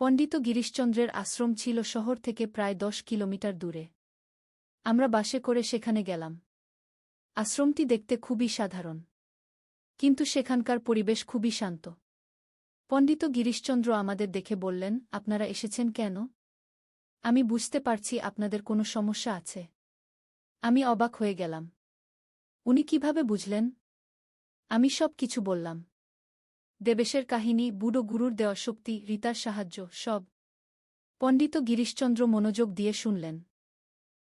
পণ্ডিত গিরিশচন্দ্রের আশ্রম ছিল শহর থেকে প্রায় 10 কিলোমিটার দূরে। আমরা বাসে করে সেখানে গেলাম। আশ্রমটি দেখতে খুবই সাধারণ, কিন্তু সেখানকার পরিবেশ খুবই শান্ত। পণ্ডিত গিরিশচন্দ্র আমাদের দেখে বললেন, আপনারা এসেছেন কেন? আমি বুঝতে পারছি আপনাদের কোনো সমস্যা আছে। আমি অবাক হয়ে গেলাম। উনি কিভাবে বুঝলেন? আমি সব কিছু বললাম। দেবেশের কাহিনী, বুড়ো গুরুর দেওয়া শক্তি, রীতার সাহায্য, সব। পণ্ডিত গিরিশচন্দ্র মনোযোগ দিয়ে শুনলেন।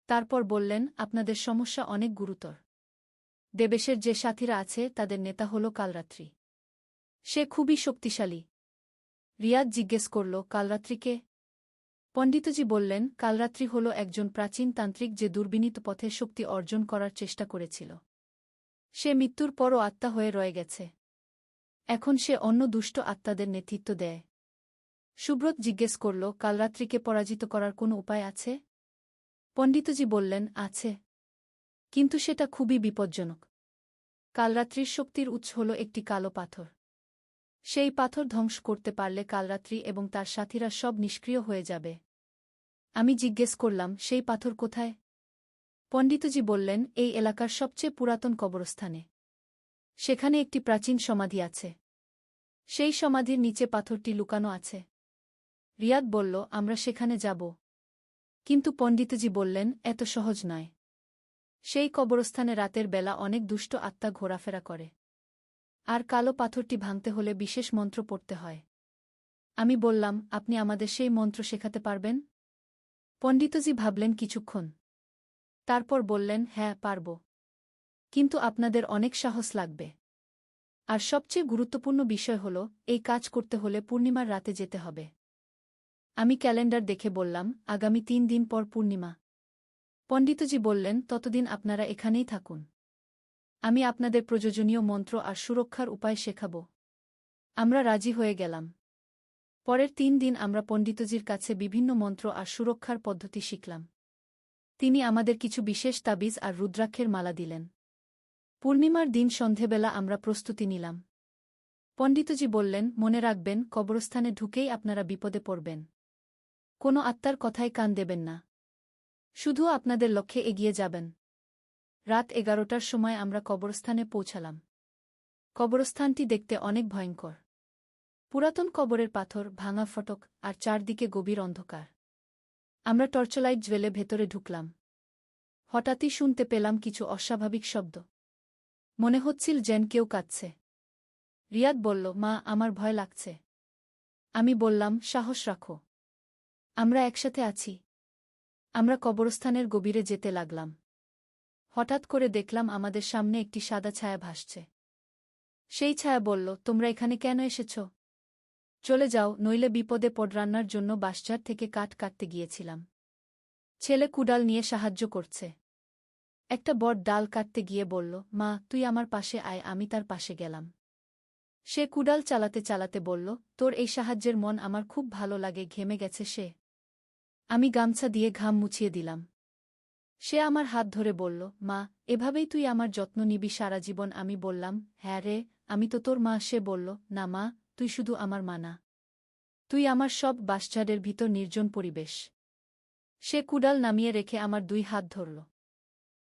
তারপর বললেন, আপনাদের সমস্যা অনেক গুরুতর। দেবেশের যে সাথীরা আছে তাদের নেতা হল কালরাত্রি। সে খুবই শক্তিশালী। রিয়াদ জিজ্ঞেস করল, কালরাত্রিকে? পণ্ডিতজি বললেন, কালরাত্রি হল একজন প্রাচীন তান্ত্রিক যে দুর্বিনীত পথে শক্তি অর্জন করার চেষ্টা করেছিল। সে মৃত্যুর পরও আত্মা হয়ে রয়ে গেছে। এখন সে অন্য দুষ্ট আত্মাদের নেতৃত্ব দেয়। সুব্রত জিজ্ঞেস করল, কালরাত্রিকে পরাজিত করার কোনো উপায় আছে? পণ্ডিতজি বললেন, আছে, কিন্তু সেটা খুবই বিপজ্জনক। কালরাত্রির শক্তির উৎস হল একটি কালো পাথর। সেই পাথর ধ্বংস করতে পারলে কালরাত্রি এবং তার সাথীরা সব নিষ্ক্রিয় হয়ে যাবে। আমি জিজ্ঞেস করলাম, সেই পাথর কোথায়? পণ্ডিতজি বললেন, এই এলাকার সবচেয়ে পুরাতন কবরস্থানে। সেখানে একটি প্রাচীন সমাধি আছে। সেই সমাধির নিচে পাথরটি লুকানো আছে। রিয়াদ বলল, আমরা সেখানে যাব। কিন্তু পণ্ডিতজি বললেন, এত সহজ নয়। সেই কবরস্থানে রাতের বেলা অনেক দুষ্ট আত্মা ঘোরাফেরা করে। আর কালো পাথরটি ভাঙতে হলে বিশেষ মন্ত্র পড়তে হয়। আমি বললাম, আপনি আমাদের সেই মন্ত্র শেখাতে পারবেন? পণ্ডিতজি ভাবলেন কিছুক্ষণ। তারপর বললেন, হ্যাঁ, পারব। কিন্তু আপনাদের অনেক সাহস লাগবে। আর সবচেয়ে গুরুত্বপূর্ণ বিষয় হল, এই কাজ করতে হলে পূর্ণিমার রাতে যেতে হবে। আমি ক্যালেন্ডার দেখে বললাম, আগামী 3 দিন পর পূর্ণিমা। পণ্ডিতজি বললেন, ততদিন আপনারা এখানেই থাকুন। আমি আপনাদের প্রয়োজনীয় মন্ত্র আর সুরক্ষার উপায় শেখাব। আমরা রাজি হয়ে গেলাম। পরের 3 দিন আমরা পণ্ডিতজির কাছে বিভিন্ন মন্ত্র আর সুরক্ষার পদ্ধতি শিখলাম। তিনি আমাদের কিছু বিশেষ তাবিজ আর রুদ্রাক্ষের মালা দিলেন। পূর্ণিমার দিন সন্ধেবেলা আমরা প্রস্তুতি নিলাম। পণ্ডিতজি বললেন, মনে রাখবেন, কবরস্থানে ঢুকেই আপনারা বিপদে পড়বেন। কোনো আত্মার কথায় কান দেবেন না। শুধু আপনাদের লক্ষ্যে এগিয়ে যাবেন। রাত 11টার সময় আমরা কবরস্থানে পৌঁছালাম। কবরস্থানটি দেখতে অনেক ভয়ঙ্কর। পুরাতন কবরের পাথর, ভাঙা ফটক, আর চারদিকে গভীর অন্ধকার। আমরা টর্চলাইট জ্বেলে ভেতরে ঢুকলাম। হঠাৎই শুনতে পেলাম কিছু অস্বাভাবিক শব্দ। মনে হচ্ছিল যেন কেউ কাঁদছে। রিয়াদ বলল, মা, আমার ভয় লাগছে। আমি বললাম, সাহস রাখো। আমরা একসাথে আছি। আমরা কবরস্থানের গভীরে যেতে লাগলাম। হঠাৎ করে দেখলাম আমাদের সামনে একটি সাদা ছায়া ভাসছে। সেই ছায়া বলল, তোমরা এখানে কেন এসেছ? চলে যাও, নইলে বিপদে পড়। রান্নার জন্য বাঁশঝাড় থেকে কাঠ কাটতে গিয়েছিলাম। ছেলে কুড়াল নিয়ে সাহায্য করছে। একটা বট ডাল কাটতে গিয়ে বলল, মা, তুই আমার পাশে আয়। আমি তার পাশে গেলাম। সে কুড়াল চালাতে চালাতে বলল, তোর এই সাহায্যের মন আমার খুব ভালো লাগে। ঘেমে গেছে সে। আমি গামছা দিয়ে ঘাম মুছিয়ে দিলাম। সে আমার হাত ধরে বলল, মা, এভাবেই তুই আমার যত্ন নিবি সারা জীবন? আমি বললাম, হ্যাঁ রে, আমি তো তোর মা। সে বলল, না মা, তুই শুধু আমার মা না, তুই আমার সব। বাঁশঝাড়ের ভিতর নির্জন পরিবেশ। সে কুড়াল নামিয়ে রেখে আমার 2 হাত ধরল।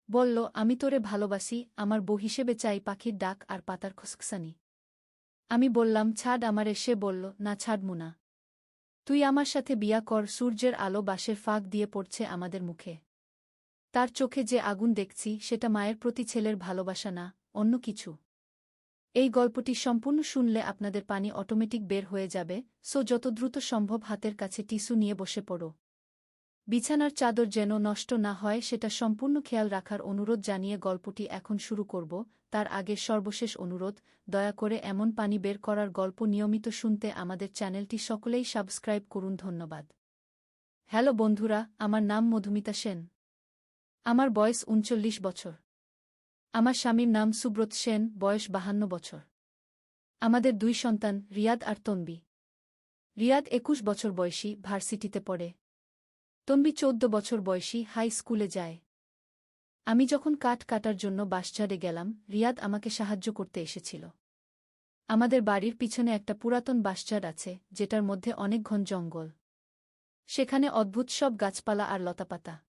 বলল, আমি তোরে ভালোবাসি, আমার বউ হিসেবে চাই পাখির ডাক আর পাতার খসখসানি। আমি বললাম, ছাড় আমারে। সে বলল, না, ছাড়মু না। তুই আমার সাথে বিয়া কর। সূর্যের আলো বাঁশের ফাঁক দিয়ে পড়ছে আমাদের মুখে। তার চোখে যে আগুন দেখছি, সেটা মায়ের প্রতি ছেলের ভালোবাসা না, অন্য কিছু। এই গল্পটি সম্পূর্ণ শুনলে আপনাদের পানি অটোমেটিক বের হয়ে যাবে। যত দ্রুত সম্ভব হাতের কাছে টিস্যু নিয়ে বসে পড়ো। বিছানার চাদর যেন নষ্ট না হয় সেটা সম্পূর্ণ খেয়াল রাখার অনুরোধ জানিয়ে গল্পটি এখন শুরু করব। তার আগে সর্বশেষ অনুরোধ, দয়া করে এমন পানি বের করার গল্প নিয়মিত শুনতে আমাদের চ্যানেলটি সকলেই সাবস্ক্রাইব করুন। ধন্যবাদ। হ্যালো বন্ধুরা, আমার নাম মধুমিতা সেন। আমার বয়স 39 বছর। আমার স্বামীর নাম সুব্রত সেন, বয়স 52 বছর। আমাদের 2 সন্তান, রিয়াদ আর তনবি। রিয়াদ 21 বছর বয়সী, ভার্সিটিতে পড়ে। তনবি 14 বছর বয়সী, হাই স্কুলে যায়। আমি যখন কাঠ কাটার জন্য বাঁশঝাড়ে গেলাম, রিয়াদ আমাকে সাহায্য করতে এসেছিল। আমাদের বাড়ির পিছনে একটা পুরাতন বাঁশঝাড় আছে, যেটার মধ্যে অনেক ঘন জঙ্গল। সেখানে অদ্ভুত সব গাছপালা আর লতাপাতা।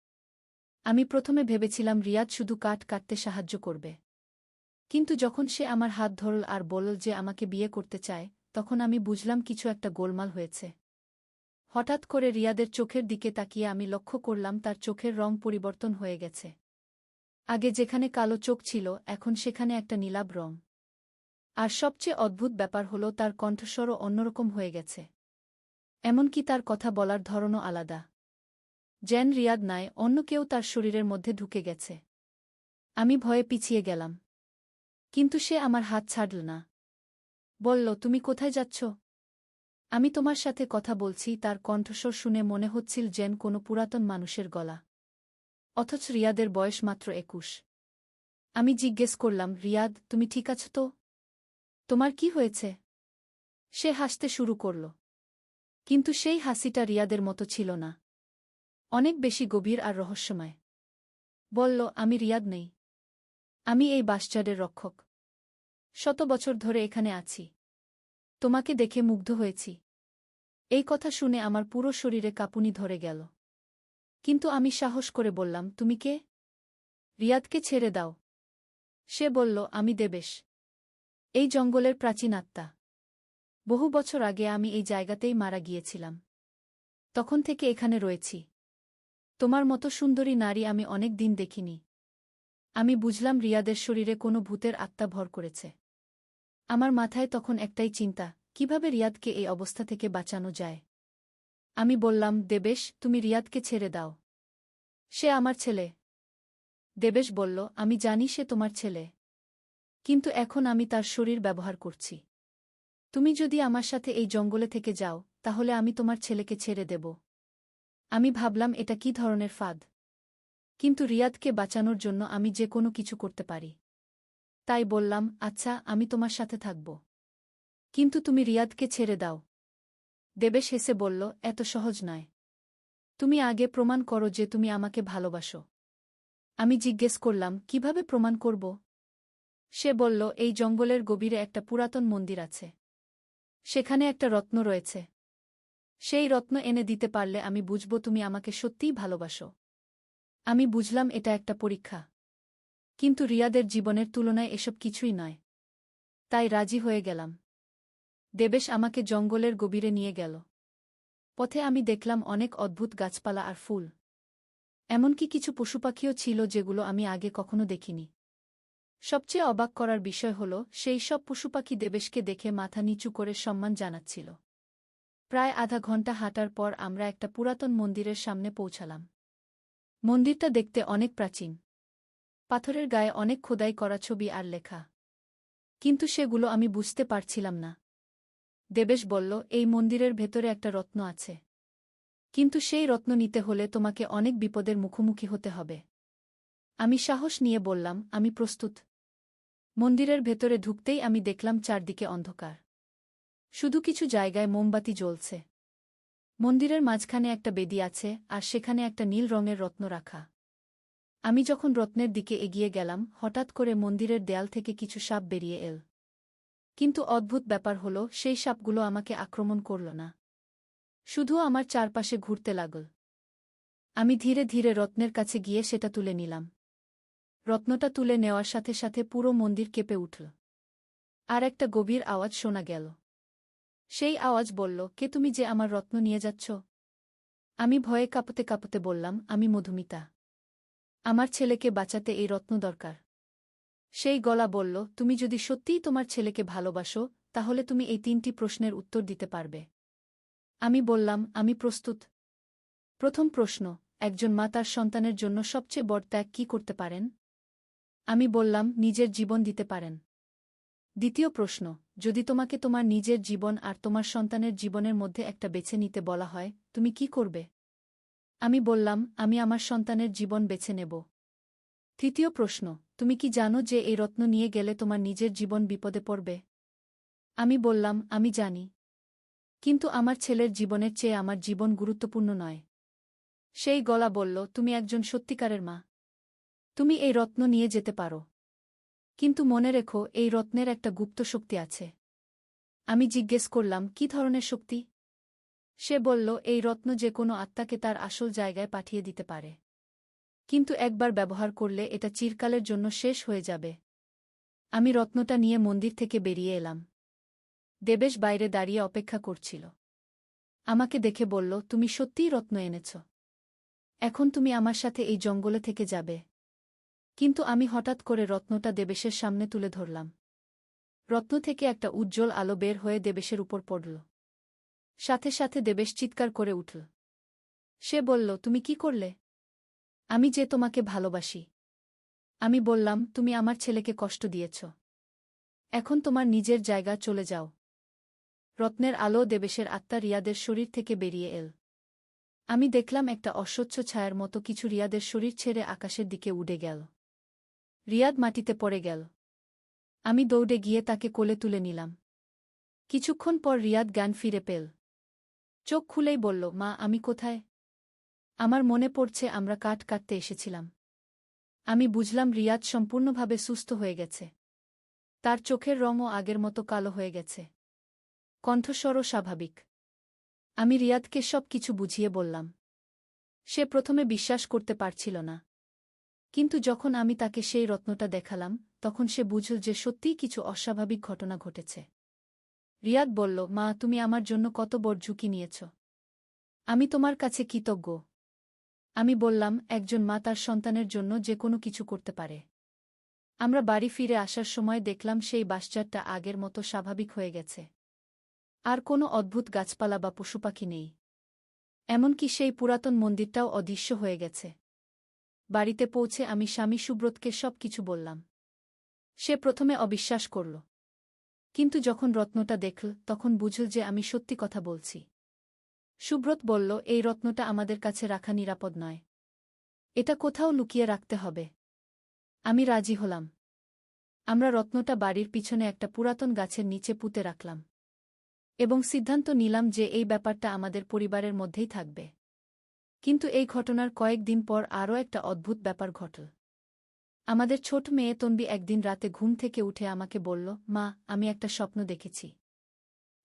আমি প্রথমে ভেবেছিলাম রিয়াদ শুধু কাঠ কাটতে সাহায্য করবে। কিন্তু যখন সে আমার হাত ধরল আর বলল যে আমাকে বিয়ে করতে চায়, তখন আমি বুঝলাম কিছু একটা গোলমাল হয়েছে। হঠাৎ করে রিয়াদের চোখের দিকে তাকিয়ে আমি লক্ষ্য করলাম তার চোখের রং পরিবর্তন হয়ে গেছে। আগে যেখানে কালো চোখ ছিল, এখন সেখানে একটা নীলাভ রং। আর সবচেয়ে অদ্ভুত ব্যাপার হল তার কণ্ঠস্বরও অন্যরকম হয়ে গেছে। এমনকি তার কথা বলার ধরনও আলাদা। যেন রিয়াদ নয়, অন্য কেউ তার শরীরের মধ্যে ঢুকে গেছে। আমি ভয়ে পিছিয়ে গেলাম। কিন্তু সে আমার হাত ছাড়ল না। বলল, তুমি কোথায় যাচ্ছ? আমি তোমার সাথে কথা বলছি। তার কণ্ঠস্বর শুনে মনে হচ্ছিল যেন কোনো পুরাতন মানুষের গলা। অথচ রিয়াদের বয়স মাত্র 21। আমি জিজ্ঞেস করলাম, রিয়াদ, তুমি ঠিক আছো তো? তোমার কি হয়েছে? সে হাসতে শুরু করল। কিন্তু সেই হাসিটা রিয়াদের মতো ছিল না। অনেক বেশি গভীর আর রহস্যময়। বলল, আমি রিয়াদ নেই। আমি এই বাঁশঝাড়ের রক্ষক। শত বছর ধরে এখানে আছি। তোমাকে দেখে মুগ্ধ হয়েছি। এই কথা শুনে আমার পুরো শরীরে কাঁপুনি ধরে গেল। কিন্তু আমি সাহস করে বললাম, তুমি কে? রিয়াদকে ছেড়ে দাও। সে বলল, আমি দেবেশ, এই জঙ্গলের প্রাচীন আত্মা। বহু বছর আগে আমি এই জায়গাতেই মারা গিয়েছিলাম। তখন থেকে এখানে রয়েছি। তোমার মতো সুন্দরী নারী আমি অনেক দিন দেখিনি। আমি বুঝলাম রিয়াদের শরীরে কোনো ভূতের আত্মা ভর করেছে। আমার মাথায় তখন একটাই চিন্তা, কিভাবে রিয়াদকে এই অবস্থা থেকে বাঁচানো যায়। আমি বললাম, দেবেশ, তুমি রিয়াদকে ছেড়ে দাও। সে আমার ছেলে। দেবেশ বলল, আমি জানি সে তোমার ছেলে। কিন্তু এখন আমি তার শরীর ব্যবহার করছি। তুমি যদি আমার সাথে এই জঙ্গলে থেকে যাও, তাহলে আমি তোমার ছেলেকে ছেড়ে দেব। আমি ভাবলাম এটা কি ধরনের ফাঁদ। কিন্তু রিয়াদকে বাঁচানোর জন্য আমি যে কোনো কিছু করতে পারি। তাই বললাম, আচ্ছা, আমি তোমার সাথে থাকব। কিন্তু তুমি রিয়াদকে ছেড়ে দাও। দেবেশ হেসে বলল, এত সহজ নয়। তুমি আগে প্রমাণ করো যে তুমি আমাকে ভালোবাসো। আমি জিজ্ঞেস করলাম, কিভাবে প্রমাণ করব? সে বলল, এই জঙ্গলের গভীরে একটা পুরাতন মন্দির আছে। সেখানে একটা রত্ন রয়েছে। সেই রত্ন এনে দিতে পারলে আমি বুঝব তুমি আমাকে সত্যিই ভালোবাসো। আমি বুঝলাম এটা একটা পরীক্ষা। কিন্তু রিয়াদের জীবনের তুলনায় এসব কিছুই নয়। তাই রাজি হয়ে গেলাম। দেবেশ আমাকে জঙ্গলের গভীরে নিয়ে গেল। পথে আমি দেখলাম অনেক অদ্ভুত গাছপালা আর ফুল। এমনকি কিছু পশুপাখিও ছিল যেগুলো আমি আগে কখনো দেখিনি। সবচেয়ে অবাক করার বিষয় হল, সেই সব পশুপাখি দেবেশকে দেখে মাথা নিচু করে সম্মান জানাচ্ছিল। প্রায় আধা ঘণ্টা হাঁটার পর আমরা একটা পুরাতন মন্দিরের সামনে পৌঁছালাম। মন্দিরটা দেখতে অনেক প্রাচীন। পাথরের গায়ে অনেক খোদাই করা ছবি আর লেখা। কিন্তু সেগুলো আমি বুঝতে পারছিলাম না। দেবেশ বলল, এই মন্দিরের ভেতরে একটা রত্ন আছে। কিন্তু সেই রত্ন নিতে হলে তোমাকে অনেক বিপদের মুখোমুখি হতে হবে। আমি সাহস নিয়ে বললাম, আমি প্রস্তুত। মন্দিরের ভেতরে ঢুকতেই আমি দেখলাম চারদিকে অন্ধকার। শুধু কিছু জায়গায় মোমবাতি জ্বলছে। মন্দিরের মাঝখানে একটা বেদি আছে, আর সেখানে একটা নীল রঙের রত্ন রাখা। আমি যখন রত্নের দিকে এগিয়ে গেলাম, হঠাৎ করে মন্দিরের দেয়াল থেকে কিছু সাপ বেরিয়ে এল। কিন্তু অদ্ভুত ব্যাপার হল, সেই সাপগুলো আমাকে আক্রমণ করল না। শুধু আমার চারপাশে ঘুরতে লাগল। আমি ধীরে ধীরে রত্নের কাছে গিয়ে সেটা তুলে নিলাম। রত্নটা তুলে নেওয়ার সাথে সাথে পুরো মন্দির কেঁপে উঠল। আর একটা গভীর আওয়াজ শোনা গেল। সেই আওয়াজ বলল, কে তুমি যে আমার রত্ন নিয়ে যাচ্ছ? আমি ভয়ে কাঁপতে কাঁপতে বললাম, আমি মধুমিতা। আমার ছেলেকে বাঁচাতে এই রত্ন দরকার। সেই গলা বলল, তুমি যদি সত্যিই তোমার ছেলেকে ভালোবাসো, তাহলে তুমি এই 3টি প্রশ্নের উত্তর দিতে পারবে। আমি বললাম, আমি প্রস্তুত। প্রথম প্রশ্ন, একজন মা তার সন্তানের জন্য সবচেয়ে বড় ত্যাগ কী করতে পারেন? আমি বললাম, নিজের জীবন দিতে পারেন। দ্বিতীয় প্রশ্ন, যদি তোমাকে তোমার নিজের জীবন আর তোমার সন্তানের জীবনের মধ্যে একটা বেছে নিতে বলা হয়, তুমি কি করবে? আমি বললাম, আমি আমার সন্তানের জীবন বেছে নেব। তৃতীয় প্রশ্ন, তুমি কি জানো যে এই রত্ন নিয়ে গেলে তোমার নিজের জীবন বিপদে পড়বে? আমি বললাম, আমি জানি। কিন্তু আমার ছেলের জীবনের চেয়ে আমার জীবন গুরুত্বপূর্ণ নয়। সেই গলা বলল, তুমি একজন সত্যিকারের মা। তুমি এই রত্ন নিয়ে যেতে পারো। কিন্তু মনে রেখো, এই রত্নের একটা গুপ্ত শক্তি আছে। আমি জিজ্ঞেস করলাম, কি ধরনের শক্তি? সে বলল, এই রত্ন যে কোনো আত্মাকে তার আসল জায়গায় পাঠিয়ে দিতে পারে। কিন্তু একবার ব্যবহার করলে এটা চিরকালের জন্য শেষ হয়ে যাবে। আমি রত্নটা নিয়ে মন্দির থেকে বেরিয়ে এলাম। দেবেশ বাইরে দাঁড়িয়ে অপেক্ষা করছিল। আমাকে দেখে বলল, তুমি সত্যিই রত্ন এনেছ? এখন তুমি আমার সাথে এই জঙ্গলে থেকে যাবে। কিন্তু আমি হঠাৎ করে রত্নটা দেবেশের সামনে তুলে ধরলাম। রত্ন থেকে একটা উজ্জ্বল আলো বের হয়ে দেবেশের উপর পড়ল। সাথে সাথে দেবেশ চিৎকার করে উঠল। সে বলল, তুমি কি করলে? আমি যে তোমাকে ভালোবাসি। আমি বললাম, তুমি আমার ছেলেকে কষ্ট দিয়েছ। এখন তোমার নিজের জায়গা চলে যাও। রত্নের আলো দেবেশের আত্মা রিয়াদের শরীর থেকে বেরিয়ে এল। আমি দেখলাম একটা অস্বচ্ছ ছায়ার মতো কিছু রিয়াদের শরীর ছেড়ে আকাশের দিকে উড়ে গেল। রিয়াদ মাটিতে পড়ে গেল। আমি দৌড়ে গিয়ে তাকে কোলে তুলে নিলাম। কিছুক্ষণ পর রিয়াদ জ্ঞান ফিরে পেল। চোখ খুলেই বলল, মা, আমি কোথায়? আমার মনে পড়ছে আমরা কাঠ কাটতে এসেছিলাম। আমি বুঝলাম রিয়াদ সম্পূর্ণভাবে সুস্থ হয়ে গেছে। তার চোখের রঙও আগের মতো কালো হয়ে গেছে। কণ্ঠস্বরও স্বাভাবিক। আমি রিয়াদকে সব কিছু বুঝিয়ে বললাম। সে প্রথমে বিশ্বাস করতে পারছিল না। কিন্তু যখন আমি তাকে সেই রত্নটা দেখালাম, তখন সে বুঝল যে সত্যিই কিছু অস্বাভাবিক ঘটনা ঘটেছে। রিয়াদ বলল, মা, তুমি আমার জন্য কত বড় ঝুঁকি নিয়েছ। আমি তোমার কাছে কৃতজ্ঞ। আমি বললাম, একজন মা তার সন্তানের জন্য যে কোনো কিছু করতে পারে। আমরা বাড়ি ফিরে আসার সময় দেখলাম সেই বাসচারটা আগের মতো স্বাভাবিক হয়ে গেছে। আর কোনো অদ্ভুত গাছপালা বা পশুপাখি নেই। এমনকি সেই পুরাতন মন্দিরটাও অদৃশ্য হয়ে গেছে। বাড়িতে পৌঁছে আমি স্বামী সুব্রতকে সব কিছু বললাম। সে প্রথমে অবিশ্বাস করল। কিন্তু যখন রত্নটা দেখল, তখন বুঝল যে আমি সত্যি কথা বলছি। সুব্রত বলল, এই রত্নটা আমাদের কাছে রাখা নিরাপদ নয়। এটা কোথাও লুকিয়ে রাখতে হবে। আমি রাজি হলাম। আমরা রত্নটা বাড়ির পিছনে একটা পুরাতন গাছের নিচে পুঁতে রাখলাম। এবং সিদ্ধান্ত নিলাম যে এই ব্যাপারটা আমাদের পরিবারের মধ্যেই থাকবে। কিন্তু এই ঘটনার কয়েকদিন পর আরও একটা অদ্ভুত ব্যাপার ঘটল। আমাদের ছোট মেয়ে তন্বী একদিন রাতে ঘুম থেকে উঠে আমাকে বলল, মা, আমি একটা স্বপ্ন দেখেছি।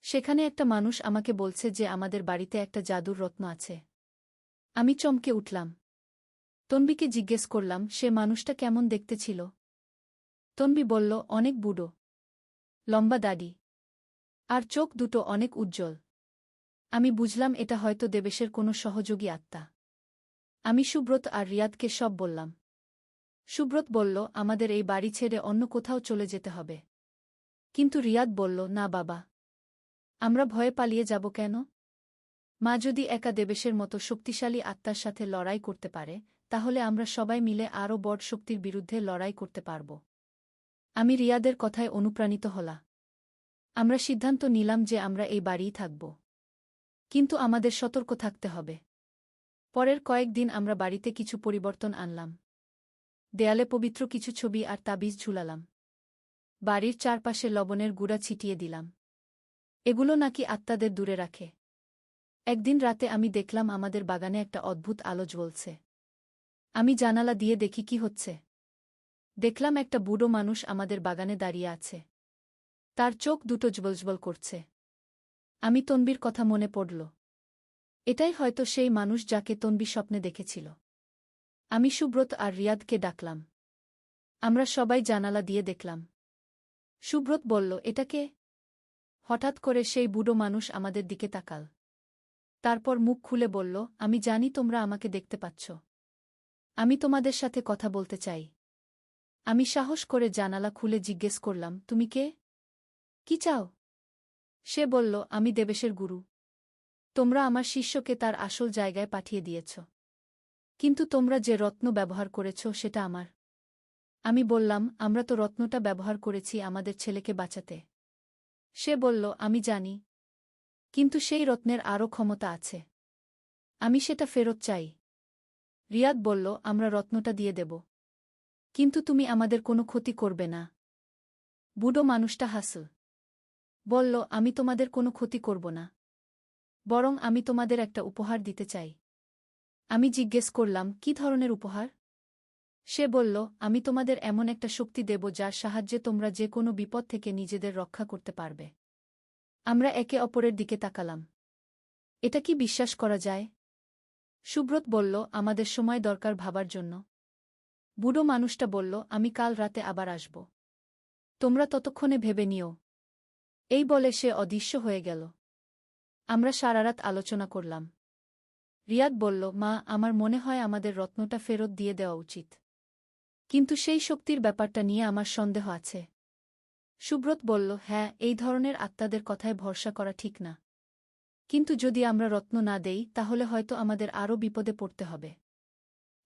সেখানে একটা মানুষ আমাকে বলছে যে আমাদের বাড়িতে একটা জাদুর রত্ন আছে। আমি চমকে উঠলাম। তন্বীকে জিজ্ঞেস করলাম, সে মানুষটা কেমন দেখতে ছিল? তন্বী বলল, অনেক বুড়ো, লম্বা দাড়ি, আর চোখ দুটো অনেক উজ্জ্বল। আমি বুঝলাম এটা হয়তো দেবেশের কোনো সহযোগী আত্মা। আমি সুব্রত আর রিয়াদকে সব বললাম। সুব্রত বলল, আমাদের এই বাড়ি ছেড়ে অন্য কোথাও চলে যেতে হবে। কিন্তু রিয়াদ বলল, না বাবা, আমরা ভয়ে পালিয়ে যাব কেন? মা যদি একা দেবেশের মতো শক্তিশালী আত্মার সাথে লড়াই করতে পারে, তাহলে আমরা সবাই মিলে আরও বড় শক্তির বিরুদ্ধে লড়াই করতে পারব। আমি রিয়াদের কথায় অনুপ্রাণিত হলাম। আমরা সিদ্ধান্ত নিলাম যে আমরা এই বাড়িই থাকব। কিন্তু আমাদের সতর্ক থাকতে হবে। পরের কয়েকদিন আমরা বাড়িতে কিছু পরিবর্তন আনলাম। দেয়ালে পবিত্র কিছু ছবি আর তাবিজ ঝুলালাম। বাড়ির চারপাশে লবণের গুঁড়া ছিটিয়ে দিলাম। এগুলো নাকি আত্মাদের দূরে রাখে। একদিন রাতে আমি দেখলাম আমাদের বাগানে একটা অদ্ভুত আলো জ্বলছে। আমি জানালা দিয়ে দেখি কি হচ্ছে। দেখলাম একটা বুড়ো মানুষ আমাদের বাগানে দাঁড়িয়ে আছে। তার চোখ দুটো জ্বলজ্বল করছে। আমি তন্বীর কথা মনে পড়ল। এটাই হয়তো সেই মানুষ যাকে তন্বী স্বপ্নে দেখেছিল। আমি সুব্রত আর রিয়াদকে ডাকলাম। আমরা সবাই জানালা দিয়ে দেখলাম। সুব্রত বলল, এটা কে? হঠাৎ করে সেই বুড়ো মানুষ আমাদের দিকে তাকাল। তারপর মুখ খুলে বলল, আমি জানি তোমরা আমাকে দেখতে পাচ্ছ। আমি তোমাদের সাথে কথা বলতে চাই। আমি সাহস করে জানালা খুলে জিজ্ঞেস করলাম, তুমি কে? কি চাও? সে বলল, আমি দেবেশের গুরু। তোমরা আমার শিষ্যকে তার আসল জায়গায় পাঠিয়ে দিয়েছ। কিন্তু তোমরা যে রত্ন ব্যবহার করেছ সেটা আমার। আমি বললাম, আমরা তো রত্নটা ব্যবহার করেছি আমাদের ছেলেকে বাঁচাতে। সে বলল, আমি জানি। কিন্তু সেই রত্নের আরও ক্ষমতা আছে। আমি সেটা ফেরত চাই। রিয়াদ বলল, আমরা রত্নটা দিয়ে দেব। কিন্তু তুমি আমাদের কোনো ক্ষতি করবে না। বুড়ো মানুষটা হাসল। বলল, আমি তোমাদের কোনো ক্ষতি করব না। বরং আমি তোমাদের একটা উপহার দিতে চাই। আমি জিজ্ঞেস করলাম, কি ধরনের উপহার? সে বলল, আমি তোমাদের এমন একটা শক্তি দেব যার সাহায্যে তোমরা যে কোনো বিপদ থেকে নিজেদের রক্ষা করতে পারবে। আমরা একে অপরের দিকে তাকালাম। এটা কি বিশ্বাস করা যায়? সুব্রত বলল, আমাদের সময় দরকার ভাবার জন্য। বুড়ো মানুষটা বলল, আমি কাল রাতে আবার আসব। তোমরা ততক্ষণে ভেবে নিও। এই বলে সে অদৃশ্য হয়ে গেল। আমরা সারারাত আলোচনা করলাম। রিয়াদ বলল, মা, আমার মনে হয় আমাদের রত্নটা ফেরত দিয়ে দেওয়া উচিত। কিন্তু সেই শক্তির ব্যাপারটা নিয়ে আমার সন্দেহ আছে। সুব্রত বলল, হ্যাঁ, এই ধরনের আত্মাদের কথায় ভরসা করা ঠিক না। কিন্তু যদি আমরা রত্ন না দেই তাহলে হয়তো আমাদের আরও বিপদে পড়তে হবে।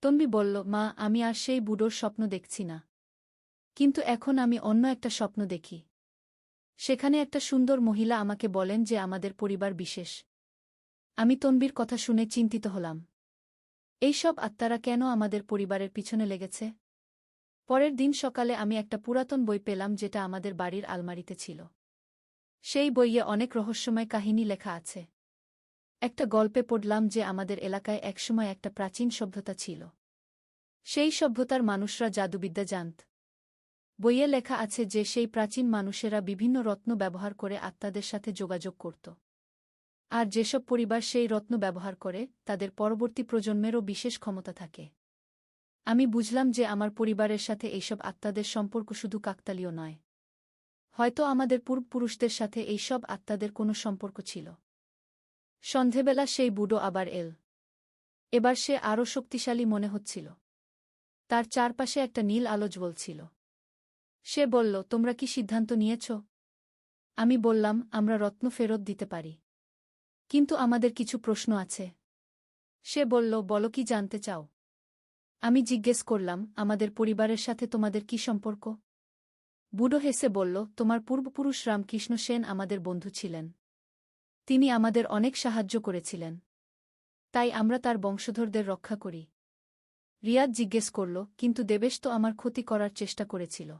তন্বী বলল, মা, আমি আর সেই বুড়োর স্বপ্ন দেখছি না। কিন্তু এখন আমি অন্য একটা স্বপ্ন দেখি। সেখানে একটা সুন্দর মহিলা আমাকে বলেন যে আমাদের পরিবার বিশেষ। আমি তন্বীর কথা শুনে চিন্তিত হলাম। এইসব আত্মারা কেন আমাদের পরিবারের পিছনে লেগেছে? পরের দিন সকালে আমি একটা পুরাতন বই পেলাম যেটা আমাদের বাড়ির আলমারিতে ছিল। সেই বইয়ে অনেক রহস্যময় কাহিনী লেখা আছে। একটা গল্পে পড়লাম যে আমাদের এলাকায় একসময় একটা প্রাচীন সভ্যতা ছিল। সেই সভ্যতার মানুষরা জাদুবিদ্যা জানত। বইয়ে লেখা আছে যে সেই প্রাচীন মানুষেরা বিভিন্ন রত্ন ব্যবহার করে আত্মাদের সাথে যোগাযোগ করত। আর যেসব পরিবার সেই রত্ন ব্যবহার করে তাদের পরবর্তী প্রজন্মেরও বিশেষ ক্ষমতা থাকে। আমি বুঝলাম যে আমার পরিবারের সাথে এইসব আত্মাদের সম্পর্ক শুধু কাকতালীয় নয়। হয়তো আমাদের পূর্বপুরুষদের সাথে এইসব আত্মাদের কোনো সম্পর্ক ছিল। সন্ধেবেলা সেই বুড়ো আবার এল। এবার সে আরও শক্তিশালী মনে হচ্ছিল। তার চারপাশে একটা নীল আলো জ্বলছিল। সে বলল, তোমরা কি সিদ্ধান্ত নিয়েছ? আমি বললাম, আমরা রত্ন ফেরত দিতে পারি। কিন্তু আমাদের কিছু প্রশ্ন আছে। সে বলল, বলো, কি জানতে চাও? আমি জিজ্ঞেস করলাম, আমাদের পরিবারের সাথে তোমাদের কি সম্পর্ক? বুড়ো হেসে বলল, তোমার পূর্বপুরুষ রামকৃষ্ণ সেন আমাদের বন্ধু ছিলেন। তিনি আমাদের অনেক সাহায্য করেছিলেন। তাই আমরা তার বংশধরদের রক্ষা করি। রিয়াদ জিজ্ঞেস করল, কিন্তু দেবেশ তো আমার ক্ষতি করার চেষ্টা করেছিল।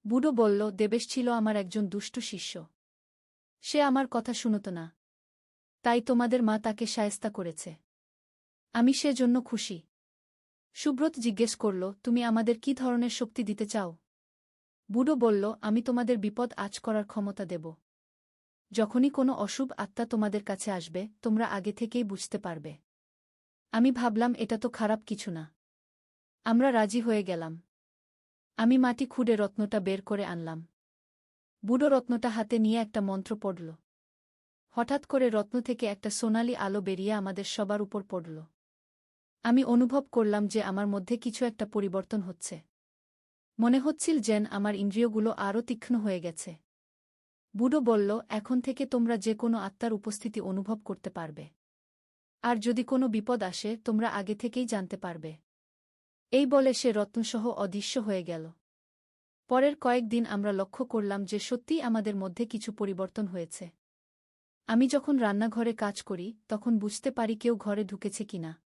বুড়ো বলল, দেবেশ ছিল আমার একজন দুষ্টু শিষ্য। সে আমার কথা শুনত না। তাই তোমাদের মা তাকে শায়েস্তা করেছে। আমি সেজন্য খুশি। সুব্রত জিজ্ঞেস করল, তুমি আমাদের কি ধরনের শক্তি দিতে চাও? বুড়ো বলল, আমি তোমাদের বিপদ আঁচ করার ক্ষমতা দেব। যখনই কোনো অশুভ আত্মা তোমাদের কাছে আসবে তোমরা আগে থেকেই বুঝতে পারবে। আমি ভাবলাম এটা তো খারাপ কিছু না। আমরা রাজি হয়ে গেলাম। আমি মাটি খুঁড়ে রত্নটা বের করে আনলাম। বুড়ো রত্নটা হাতে নিয়ে একটা মন্ত্র পড়ল। হঠাৎ করে রত্ন থেকে একটা সোনালি আলো বেরিয়ে আমাদের সবার উপর পড়ল। আমি অনুভব করলাম যে আমার মধ্যে কিছু একটা পরিবর্তন হচ্ছে। মনে হচ্ছিল যেন আমার ইন্দ্রিয়গুলো আরও তীক্ষ্ণ হয়ে গেছে। বুড়ো বলল, এখন থেকে তোমরা যে কোনো আত্মার উপস্থিতি অনুভব করতে পারবে। আর যদি কোনো বিপদ আসে তোমরা আগে থেকেই জানতে পারবে। এই বলে সে রত্নসহ অদৃশ্য হয়ে গেল। পরের কয়েকদিন আমরা লক্ষ্য করলাম যে সত্যিই আমাদের মধ্যে কিছু পরিবর্তন হয়েছে। আমি যখন রান্নাঘরে কাজ করি তখন বুঝতে পারি কেউ ঘরে ঢুকেছে কিনা।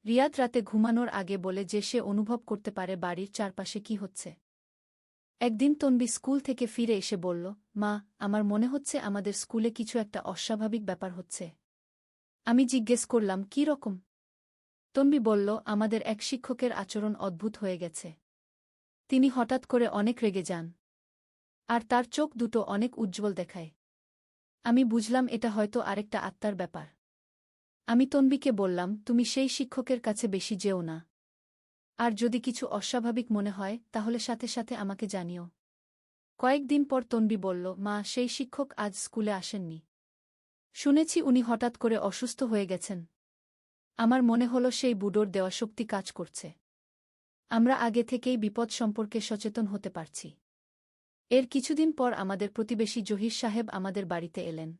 রিয়াদ রাতে ঘুমানোর আগে বলে যে সে অনুভব করতে পারে বাড়ির চারপাশে কি হচ্ছে। একদিন তন্বী স্কুল থেকে ফিরে এসে বলল, মা, আমার মনে হচ্ছে আমাদের স্কুলে কিছু একটা অস্বাভাবিক ব্যাপার হচ্ছে। আমি জিজ্ঞেস করলাম, কী রকম? তন্বী বলল, আমাদের এক শিক্ষকের আচরণ অদ্ভুত হয়ে গেছে। তিনি হঠাৎ করে অনেক রেগে যান। আর তার চোখ দুটো অনেক উজ্জ্বল দেখায়। আমি বুঝলাম এটা হয়তো আরেকটা আত্মার ব্যাপার। আমি তন্বীকে বললাম, তুমি সেই শিক্ষকের কাছে বেশি যেও না। আর যদি কিছু অস্বাভাবিক মনে হয় তাহলে সাথে সাথে আমাকে জানিও। কয়েকদিন পর তন্বী বলল, মা, সেই শিক্ষক আজ স্কুলে আসেননি। শুনেছি উনি হঠাৎ করে অসুস্থ হয়ে গেছেন। আমার মনে হলো সেই বুড়োর দেওয়া শক্তি কাজ করছে। আমরা আগে থেকেই বিপদ সম্পর্কে সচেতন হতে পারছি। এর কিছুদিন পর আমাদের প্রতিবেশী জহির সাহেব আমাদের বাড়িতে এলেন।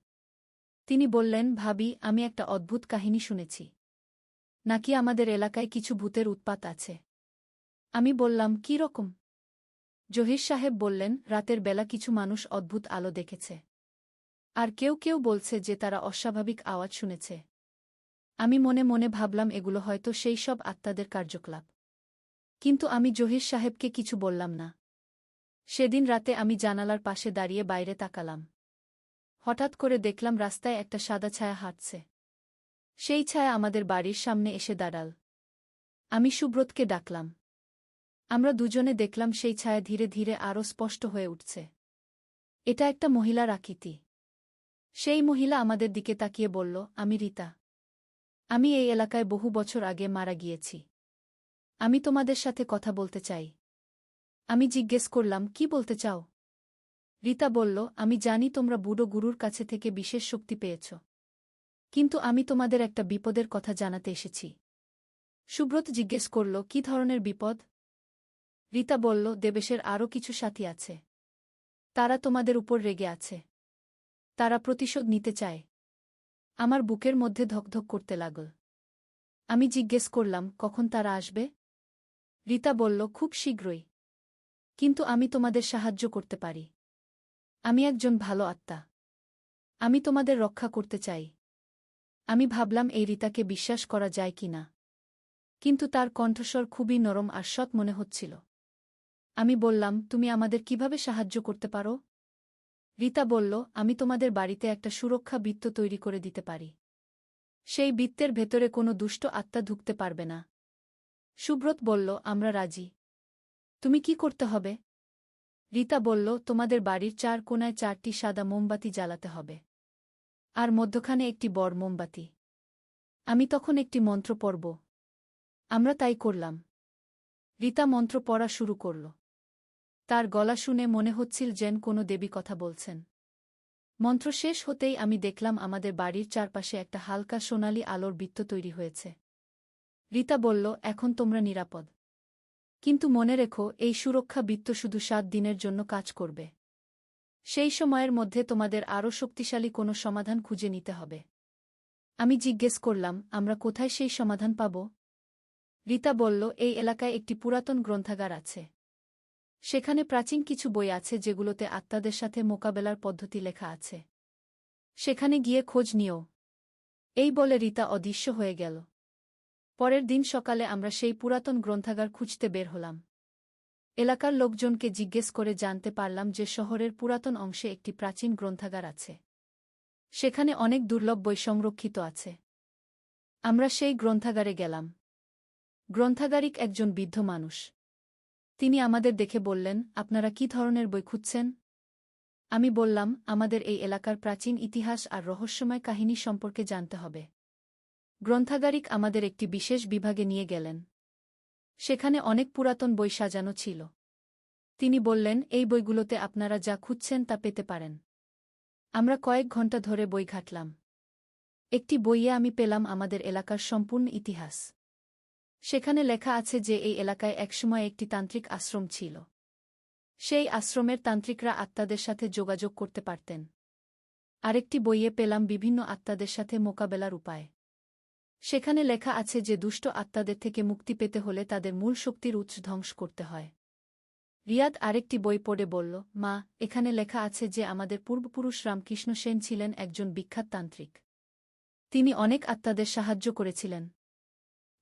তিনি বললেন, ভাবি, আমি একটা অদ্ভুত কাহিনী শুনেছি। নাকি আমাদের এলাকায় কিছু ভূতের উৎপাত আছে। আমি বললাম, কী রকম? জহির সাহেব বললেন, রাতের বেলা কিছু মানুষ অদ্ভুত আলো দেখেছে। আর কেউ কেউ বলছে যে তারা অস্বাভাবিক আওয়াজ শুনেছে। আমি মনে মনে ভাবলাম এগুলো হয়তো সেই সব আত্মাদের কার্যকলাপ। কিন্তু আমি জহির সাহেবকে কিছু বললাম না। সেদিন রাতে আমি জানালার পাশে দাঁড়িয়ে বাইরে তাকালাম। হঠাৎ করে দেখলাম রাস্তায় একটা সাদা ছায়া হাঁটছে। সেই ছায়া আমাদের বাড়ির সামনে এসে দাঁড়াল। আমি সুব্রতকে ডাকলাম। আমরা দুজনে দেখলাম সেই ছায়া ধীরে ধীরে আরও স্পষ্ট হয়ে উঠছে। এটা একটা মহিলার আকৃতি। সেই মহিলা আমাদের দিকে তাকিয়ে বলল, আমি রীতা। আমি এই এলাকায় বহু বছর আগে মারা গিয়েছি। আমি তোমাদের সাথে কথা বলতে চাই। আমি জিজ্ঞেস করলাম, কি বলতে চাও? রীতা বলল, আমি জানি তোমরা বুড়ো গুরুর কাছে থেকে বিশেষ শক্তি পেয়েছ। কিন্তু আমি তোমাদের একটা বিপদের কথা জানাতে এসেছি। সুব্রত জিজ্ঞেস করল, কি ধরনের বিপদ? রীতা বলল, দেবেশের আরও কিছু সাথী আছে। তারা তোমাদের উপর রেগে আছে। তারা প্রতিশোধ নিতে চায়। আমার বুকের মধ্যে ধকধক করতে লাগল। আমি জিজ্ঞেস করলাম, কখন তারা আসবে? রীতা বলল, খুব শীঘ্রই। কিন্তু আমি তোমাদের সাহায্য করতে পারি। আমি একজন ভালো আত্মা। আমি তোমাদের রক্ষা করতে চাই। আমি ভাবলাম এই রীতাকে বিশ্বাস করা যায় কি না। কিন্তু তার কণ্ঠস্বর খুবই নরম আর সৎ মনে হচ্ছিল। আমি বললাম, তুমি আমাদের কিভাবে সাহায্য করতে পারো? রীতা বলল, আমি তোমাদের বাড়িতে একটা সুরক্ষা বৃত্ত তৈরি করে দিতে পারি। সেই বৃত্তের ভেতরে কোনো দুষ্ট আত্মা ঢুকতে পারবে না। সুব্রত বলল, আমরা রাজি। তুমি কি করতে হবে? রীতা বলল, তোমাদের বাড়ির 4 কোণায় 4টি সাদা মোমবাতি জ্বালাতে হবে। আর মধ্যখানে একটি বড় মোমবাতি। আমি তখন একটি মন্ত্র পড়ব। আমরা তাই করলাম। রীতা মন্ত্র পড়া শুরু করল। তার গলা শুনে মনে হচ্ছিল যেন কোনো দেবী কথা বলছেন। মন্ত্র শেষ হতেই আমি দেখলাম আমাদের বাড়ির চারপাশে একটা হালকা সোনালি আলোর বৃত্ত তৈরি হয়েছে। রীতা বলল, এখন তোমরা নিরাপদ। কিন্তু মনে রেখো, এই সুরক্ষা বৃত্ত শুধু 7 দিনের জন্য কাজ করবে। সেই সময়ের মধ্যে তোমাদের আরও শক্তিশালী কোনো সমাধান খুঁজে নিতে হবে। আমি জিজ্ঞেস করলাম, আমরা কোথায় সেই সমাধান পাব? রীতা বলল, এই এলাকায় একটি পুরাতন গ্রন্থাগার আছে। সেখানে প্রাচীন কিছু বই আছে যেগুলোতে আত্মাদের সাথে মোকাবেলার পদ্ধতি লেখা আছে। সেখানে গিয়ে খোঁজ নিও। এই বলে রীতা অদৃশ্য হয়ে গেল। পরের দিন সকালে আমরা সেই পুরাতন গ্রন্থাগার খুঁজতে বের হলাম। এলাকার লোকজনকে জিজ্ঞেস করে জানতে পারলাম যে শহরের পুরাতন অংশে একটি প্রাচীন গ্রন্থাগার আছে। সেখানে অনেক দুর্লভ বই সংরক্ষিত আছে। আমরা সেই গ্রন্থাগারে গেলাম। গ্রন্থাগারিক একজন বৃদ্ধ মানুষ। তিনি আমাদের দেখে বললেন, আপনারা কি ধরনের বই খুঁজছেন? আমি বললাম, আমাদের এই এলাকার প্রাচীন ইতিহাস আর রহস্যময় কাহিনী সম্পর্কে জানতে হবে। গ্রন্থাগারিক আমাদের একটি বিশেষ বিভাগে নিয়ে গেলেন। সেখানে অনেক পুরাতন বই সাজানো ছিল। তিনি বললেন, এই বইগুলোতে আপনারা যা খুঁজছেন তা পেতে পারেন। আমরা কয়েক ঘন্টা ধরে বই ঘাঁটলাম। একটি বইয়ে আমি পেলাম আমাদের এলাকার সম্পূর্ণ ইতিহাস। সেখানে লেখা আছে যে এই এলাকায় একসময় একটি তান্ত্রিক আশ্রম ছিল। সেই আশ্রমের তান্ত্রিকরা আত্মাদের সাথে যোগাযোগ করতে পারতেন। আরেকটি বইয়ে পেলাম বিভিন্ন আত্মাদের সাথে মোকাবেলার উপায়। সেখানে লেখা আছে যে দুষ্ট আত্মাদের থেকে মুক্তি পেতে হলে তাদের মূল শক্তির উৎস ধ্বংস করতে হয়। রিয়াদ আরেকটি বই পড়ে বলল, মা, এখানে লেখা আছে যে আমাদের পূর্বপুরুষ রামকৃষ্ণ সেন ছিলেন একজন বিখ্যাত তান্ত্রিক। তিনি অনেক আত্মাদের সাহায্য করেছিলেন।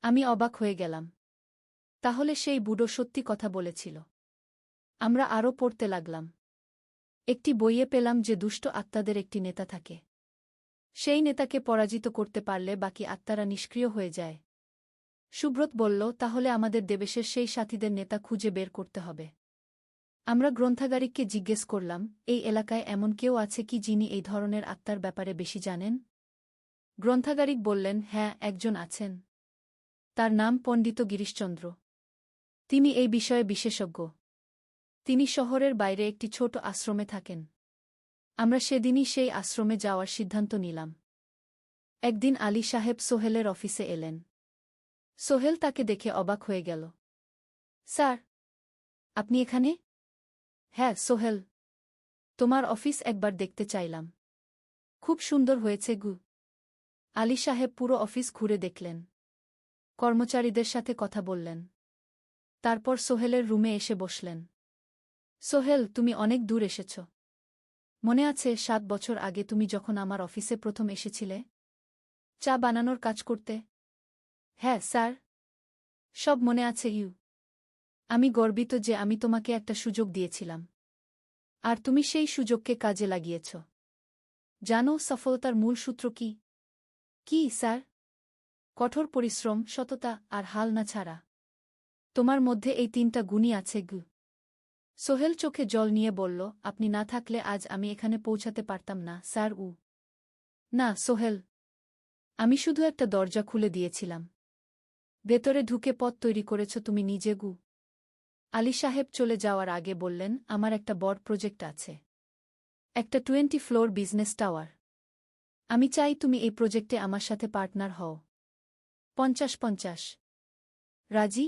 আমি অবাক হয়ে গেলাম। তাহলে সেই বুড়ো সত্যি কথা বলেছিল। আমরা আরও পড়তে লাগলাম। একটি বইয়ে পেলাম যে দুষ্ট আত্মাদের একটি নেতা থাকে। সেই নেতাকে পরাজিত করতে পারলে বাকি আত্মারা নিষ্ক্রিয় হয়ে যায়। সুব্রত বলল, তাহলে আমাদের দেবেশের সেই সাথীদের নেতা খুঁজে বের করতে হবে। আমরা গ্রন্থাগারিককে জিজ্ঞেস করলাম, এই এলাকায় এমন কেউ আছে কি যিনি এই ধরনের আত্মার ব্যাপারে বেশি জানেন? গ্রন্থাগারিক বললেন, হ্যাঁ, একজন আছেন। তার নাম পণ্ডিত গিরিশচন্দ্র। তিনি এই বিষয়ে বিশেষজ্ঞ। তিনি শহরের বাইরে একটি ছোট আশ্রমে থাকেন। আমরা সেদিনই সেই আশ্রমে যাওয়ার সিদ্ধান্ত নিলাম। একদিন আলী সাহেব সোহেলের অফিসে এলেন। সোহেল তাকে দেখে অবাক হয়ে গেল। স্যার, আপনি এখানে? হ্যাঁ সোহেল, তোমার অফিস একবার দেখতে চাইলাম। খুব সুন্দর হয়েছে গু। আলী সাহেব পুরো অফিস ঘুরে দেখলেন। কর্মচারীদের সাথে কথা বললেন। তারপর সোহেলের রুমে এসে বসলেন। সোহেল, তুমি অনেক দূর এসেছ। মনে আছে 7 বছর আগে তুমি যখন আমার অফিসে প্রথম এসেছিলে? চা বানানোর কাজ করতে? হ্যাঁ স্যার, সব মনে আছে ইউ। আমি গর্বিত যে আমি তোমাকে একটা সুযোগ দিয়েছিলাম। আর তুমি সেই সুযোগকে কাজে লাগিয়েছ। জানো সফলতার মূল সূত্র কি? কি স্যার? কঠোর পরিশ্রম, সততা আর হাল না ছাড়া। তোমার মধ্যে এই 3টা গুণই আছে গু। সোহেল চোখে জল নিয়ে বলল, আপনি না থাকলে আজ আমি এখানে পৌঁছাতে পারতাম না স্যার। না সোহেল, আমি শুধু একটা দরজা খুলে দিয়েছিলাম। ভেতরে ঢুকে পথ তৈরি করেছ তুমি নিজে গু। আলী সাহেব চলে যাওয়ার আগে বললেন, আমার একটা বড় প্রজেক্ট আছে, একটা 20 ফ্লোর বিজনেস টাওয়ার। আমি চাই তুমি এই প্রজেক্টে আমার সাথে পার্টনার হও। 50-50। রাজি?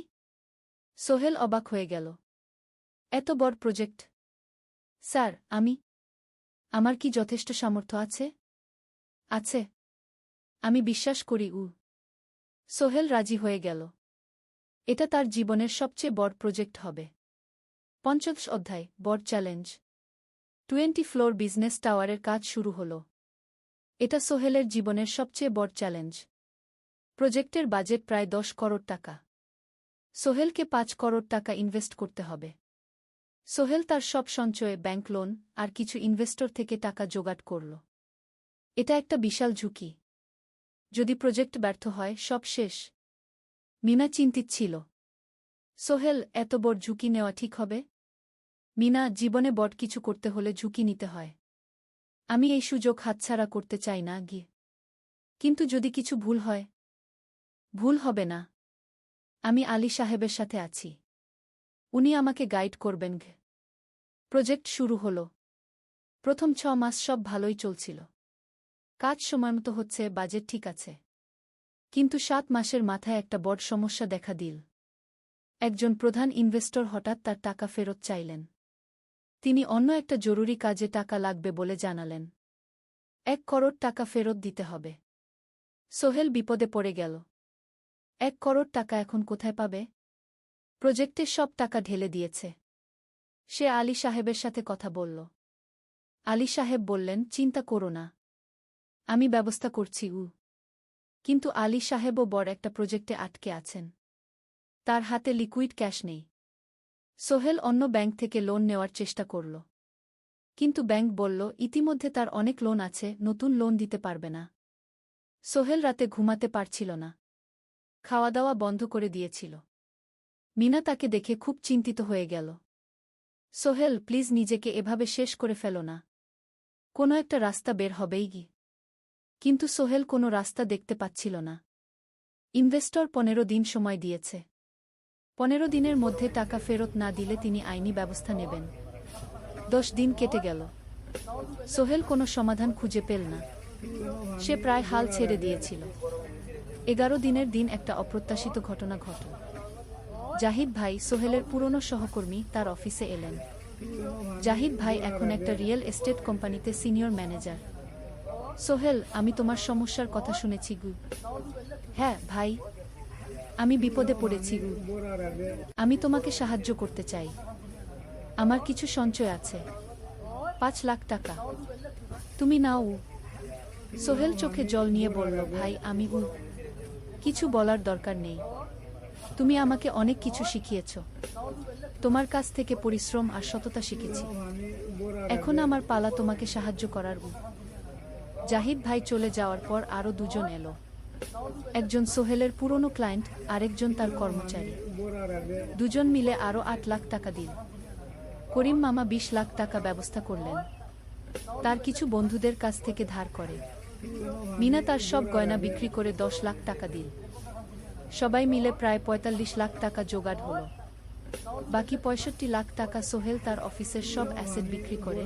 সোহেল অবাক হয়ে গেল। এত বড় প্রজেক্ট? স্যার, আমার কি যথেষ্ট সামর্থ্য আছে? আছে। আমি বিশ্বাস করি। সোহেল রাজি হয়ে গেল। এটা তার জীবনের সবচেয়ে বড় প্রজেক্ট হবে। 50 অধ্যায়, বড় চ্যালেঞ্জ। 20 ফ্লোর বিজনেস টাওয়ারের কাজ শুরু হল। এটা সোহেলের জীবনের সবচেয়ে বড় চ্যালেঞ্জ। প্রজেক্টের বাজেট প্রায় 10 করোড় টাকা। সোহেলকে 5 করোড় টাকা ইনভেস্ট করতে হবে। সোহেল তার সব সঞ্চয়ে, ব্যাংক লোন আর কিছু ইনভেস্টর থেকে টাকা জোগাড় করল। এটা একটা বিশাল ঝুঁকি। যদি প্রজেক্ট ব্যর্থ হয়, সব শেষ। মিনা চিন্তিত ছিল। সোহেল, এত বড় ঝুঁকি নেওয়া ঠিক হবে? মিনা, জীবনে বড় কিছু করতে হলে ঝুঁকি নিতে হয়। আমি এই সুযোগ হাতছাড়া করতে চাই না গিয়ে। কিন্তু যদি কিছু ভুল হয়? ভুল হবে না। আমি আলী সাহেবের সাথে আছি। উনি আমাকে গাইড করবেন। প্রজেক্ট শুরু হল। প্রথম 6 মাস সব ভালোই চলছিল। কাজ সময়মতো হচ্ছে, বাজেট ঠিক আছে। কিন্তু 7 মাসের মাথায় একটা বড় সমস্যা দেখা দিল। একজন প্রধান ইনভেস্টর হঠাৎ তার টাকা ফেরত চাইলেন। তিনি অন্য একটা জরুরি কাজে টাকা লাগবে বলে জানালেন। 1 করোড় টাকা ফেরত দিতে হবে। সোহেল বিপদে পড়ে গেল। 1 করোড় টাকা এখন কোথায় পাবে? প্রজেক্টে সব টাকা ঢেলে দিয়েছে। সে আলী সাহেবের সাথে কথা বলল। আলী সাহেব বললেন, চিন্তা করো না, আমি ব্যবস্থা করছি। কিন্তু আলী সাহেবও বড় একটা প্রজেক্টে আটকে আছেন। তার হাতে লিকুইড ক্যাশ নেই। সোহেল অন্য ব্যাংক থেকে লোন নেওয়ার চেষ্টা করল। কিন্তু ব্যাংক বলল, ইতিমধ্যে তার অনেক লোন আছে, নতুন লোন দিতে পারবে না। সোহেল রাতে ঘুমাতে পারছিল না। খাওয়া দাওয়া বন্ধ করে দিয়েছিল। মিনা তাকে দেখে খুব চিন্তিত হয়ে গেল। সোহেল, প্লিজ নিজেকে এভাবে শেষ করে ফেলো না। কোনো একটা রাস্তা বের হবেই কি। কিন্তু সোহেল কোনো রাস্তা দেখতে পাচ্ছিল না। ইনভেস্টর 15 দিন সময় দিয়েছে। 15 দিনের মধ্যে টাকা ফেরত না দিলে তিনি আইনি ব্যবস্থা নেবেন। 10 দিন কেটে গেল। সোহেল কোনো সমাধান খুঁজে পেল না। সে প্রায় হাল ছেড়ে দিয়েছিল। 11 দিনের দিন একটা অপ্রত্যাশিত ঘটনা ঘটল। জাহিদ ভাই, সোহেলের পুরনো সহকর্মী, তার অফিসে এলেন। জাহিদ ভাই এখন একটা রিয়েল এস্টেট কোম্পানিতে সিনিয়র ম্যানেজার। সোহেল, আমি তোমার সমস্যার কথা শুনেছি। হ্যাঁ ভাই, আমি বিপদে পড়েছি। আমি তোমাকে সাহায্য করতে চাই। আমার কিছু সঞ্চয় আছে, 5 লাখ টাকা। তুমি নাও। সোহেল চোখে জল নিয়ে বলল, ভাই, আমি কিছু বলার দরকার নেই। তুমি আমাকে অনেক কিছু শিখিয়েছ। তোমার কাছ থেকে পরিশ্রম আর সততা শিখেছি। এখন আমার পালা তোমাকে সাহায্য করার। জাহিদ ভাই চলে যাওয়ার পর আরও 2 জন এলো। একজন সোহেলের পুরনো ক্লায়েন্ট, আরেকজন তার কর্মচারী। 2 জন মিলে আরও 8 লাখ টাকা দিল। করিম মামা 20 লাখ টাকা ব্যবস্থা করলেন। তার কিছু বন্ধুদের কাছ থেকে ধার করে। মিনা তার সব গয়না বিক্রি করে 10 লাখ টাকা দিল। সবাই মিলে প্রায় 45 লাখ টাকা জোগাড় হল। বাকি 65 লাখ টাকা সোহেল তার অফিসের সব অ্যাসেট বিক্রি করে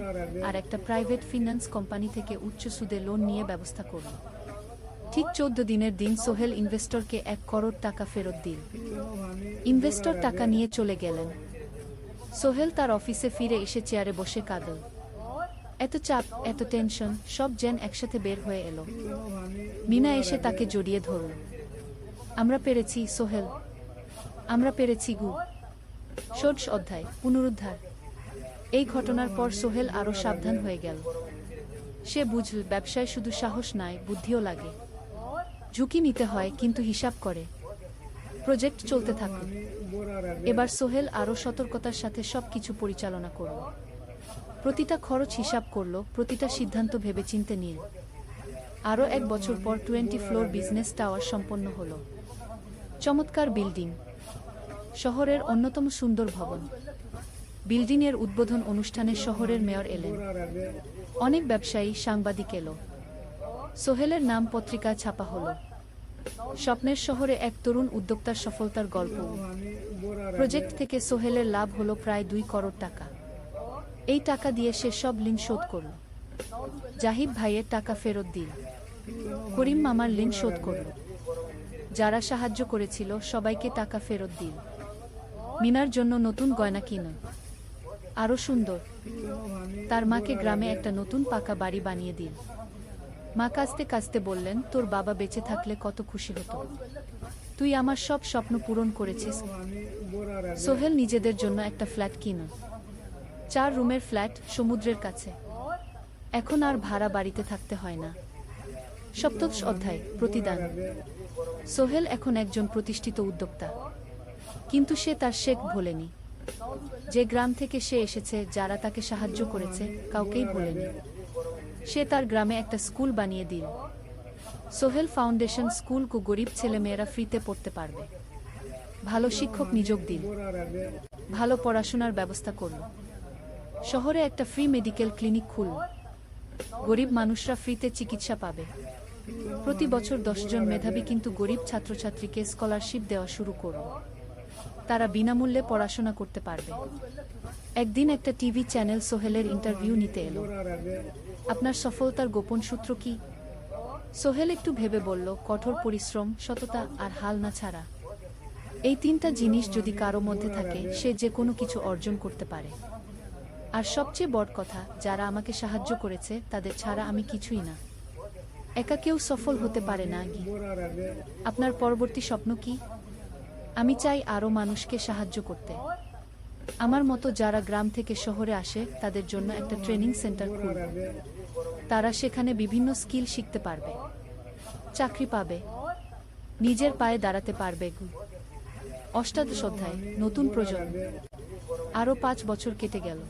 আর একটা প্রাইভেট ফিন্যান্স কোম্পানি থেকে উচ্চ সুদে লোন নিয়ে ব্যবস্থা করল। ঠিক 14 দিনের দিন সোহেল ইনভেস্টরকে 1 করোড় টাকা ফেরত দিল। ইনভেস্টর টাকা নিয়ে চলে গেলেন। সোহেল তার অফিসে ফিরে এসে চেয়ারে বসে কাঁদল। এত চাপ, এত টেনশন, সব যেন একসাথে বের হয়ে এলো। মিনা এসে তাকে জড়িয়ে ধরল। আমরা পেরেছি সোহেল, আমরা পেরেছি। 16 অধ্যায়, পুনরুদ্ধার। এই ঘটনার পর সোহেল আরও সাবধান হয়ে গেল। সে বুঝল, ব্যবসায় শুধু সাহস নয়, বুদ্ধিও লাগে। ঝুঁকি নিতে হয়, কিন্তু হিসাব করে। প্রজেক্ট চলতে থাকল। এবার সোহেল আরও সতর্কতার সাথে সবকিছু পরিচালনা করল। প্রতিটা খরচ হিসাব করল, প্রতিটা সিদ্ধান্ত ভেবেচিন্তে নিল। আরও 1 বছর পর 20 ফ্লোর বিজনেস টাওয়ার সম্পন্ন হল। চমৎকার বিল্ডিং, শহরের অন্যতম সুন্দর ভবন। বিল্ডিংয়ের উদ্বোধন অনুষ্ঠানে শহরের মেয়র এলেন। অনেক ব্যবসায়ী, সাংবাদিক এলো। সোহেলের নাম পত্রিকায় ছাপা হলো। স্বপ্নের শহরে এক তরুণ উদ্যোক্তার সফলতার গল্প। প্রজেক্ট থেকে সোহেলের লাভ হলো প্রায় 2 করোড় টাকা। এই টাকা দিয়ে সে সব ঋণ শোধ করল। জাহিদ ভাইয়ের টাকা ফেরত দিল। করিম মামার ঋণ শোধ করল। যারা সাহায্য করেছিল সবাইকে টাকা ফেরত দিল। মিনার জন্য নতুন গয়না কিনে আরো সুন্দর। তার মাকে গ্রামে একটা নতুন পাকা বাড়ি বানিয়ে দিল। মা কাঁদতে কাঁদতে বললেন, তোর বাবা বেঁচে থাকলে কত খুশি হতো। তুই আমার সব স্বপ্ন পূরণ করেছিস। সোহেল নিজেদের জন্য একটা ফ্ল্যাট কিনে 4 রুমের ফ্ল্যাট, সমুদ্রের কাছে। এখন আর ভাড়া বাড়িতে থাকতে হয় না। সপ্তদশ অধ্যায়, প্রতিদান। সোহেল এখন একজন প্রতিষ্ঠিত উদ্যোক্তা, কিন্তু সে তার শেখ ভোলেনি। যে গ্রাম থেকে সে এসেছে, যারা তাকে সাহায্য করেছে, কাউকেই ভোলেনি। সে তার গ্রামে একটা স্কুল বানিয়ে দিল। সোহেল ফাউন্ডেশন স্কুল কো গরিব ছেলেমেয়েরা ফ্রিতে পড়তে পারবে। ভালো শিক্ষক নিয়োগ দিল। ভালো পড়াশোনার ব্যবস্থা করল। শহরে একটা ফ্রি মেডিকেল ক্লিনিক খুলল। গরিব মানুষরা ফ্রিতে চিকিৎসা পাবে। প্রতি বছর 10 জন মেধাবী কিন্তু গরিব ছাত্রছাত্রীকে স্কলারশিপ দেওয়া শুরু করল। তারা বিনামূল্যে পড়াশোনা করতে পারবে। একদিন একটা টিভি চ্যানেল সোহেলের ইন্টারভিউ নিতে এলো। আপনার সফলতার গোপন সূত্র কি? সোহেল একটু ভেবে বলল, কঠোর পরিশ্রম, সততা আর হাল না ছাড়া। এই 3টা জিনিস যদি কারো মধ্যে থাকে, সে যে কোনো কিছু অর্জন করতে পারে। আর সবচেয়ে বড় কথা, যারা আমাকে সাহায্য করেছে তাদের ছাড়া আমি কিছুই না। একা কেউ সফল হতে পারে না। আপনার পরবর্তী স্বপ্ন কি? আমি চাই আরও মানুষকে সাহায্য করতে। আমার মতো যারা গ্রাম থেকে শহরে আসে, তাদের জন্য একটা ট্রেনিং সেন্টার খুলব। তারা সেখানে বিভিন্ন স্কিল শিখতে পারবে, চাকরি পাবে, নিজের পায়ে দাঁড়াতে পারবে। অষ্টাদশ অধ্যায়, নতুন প্রজন্ম। আরও 5 বছর কেটে গেল।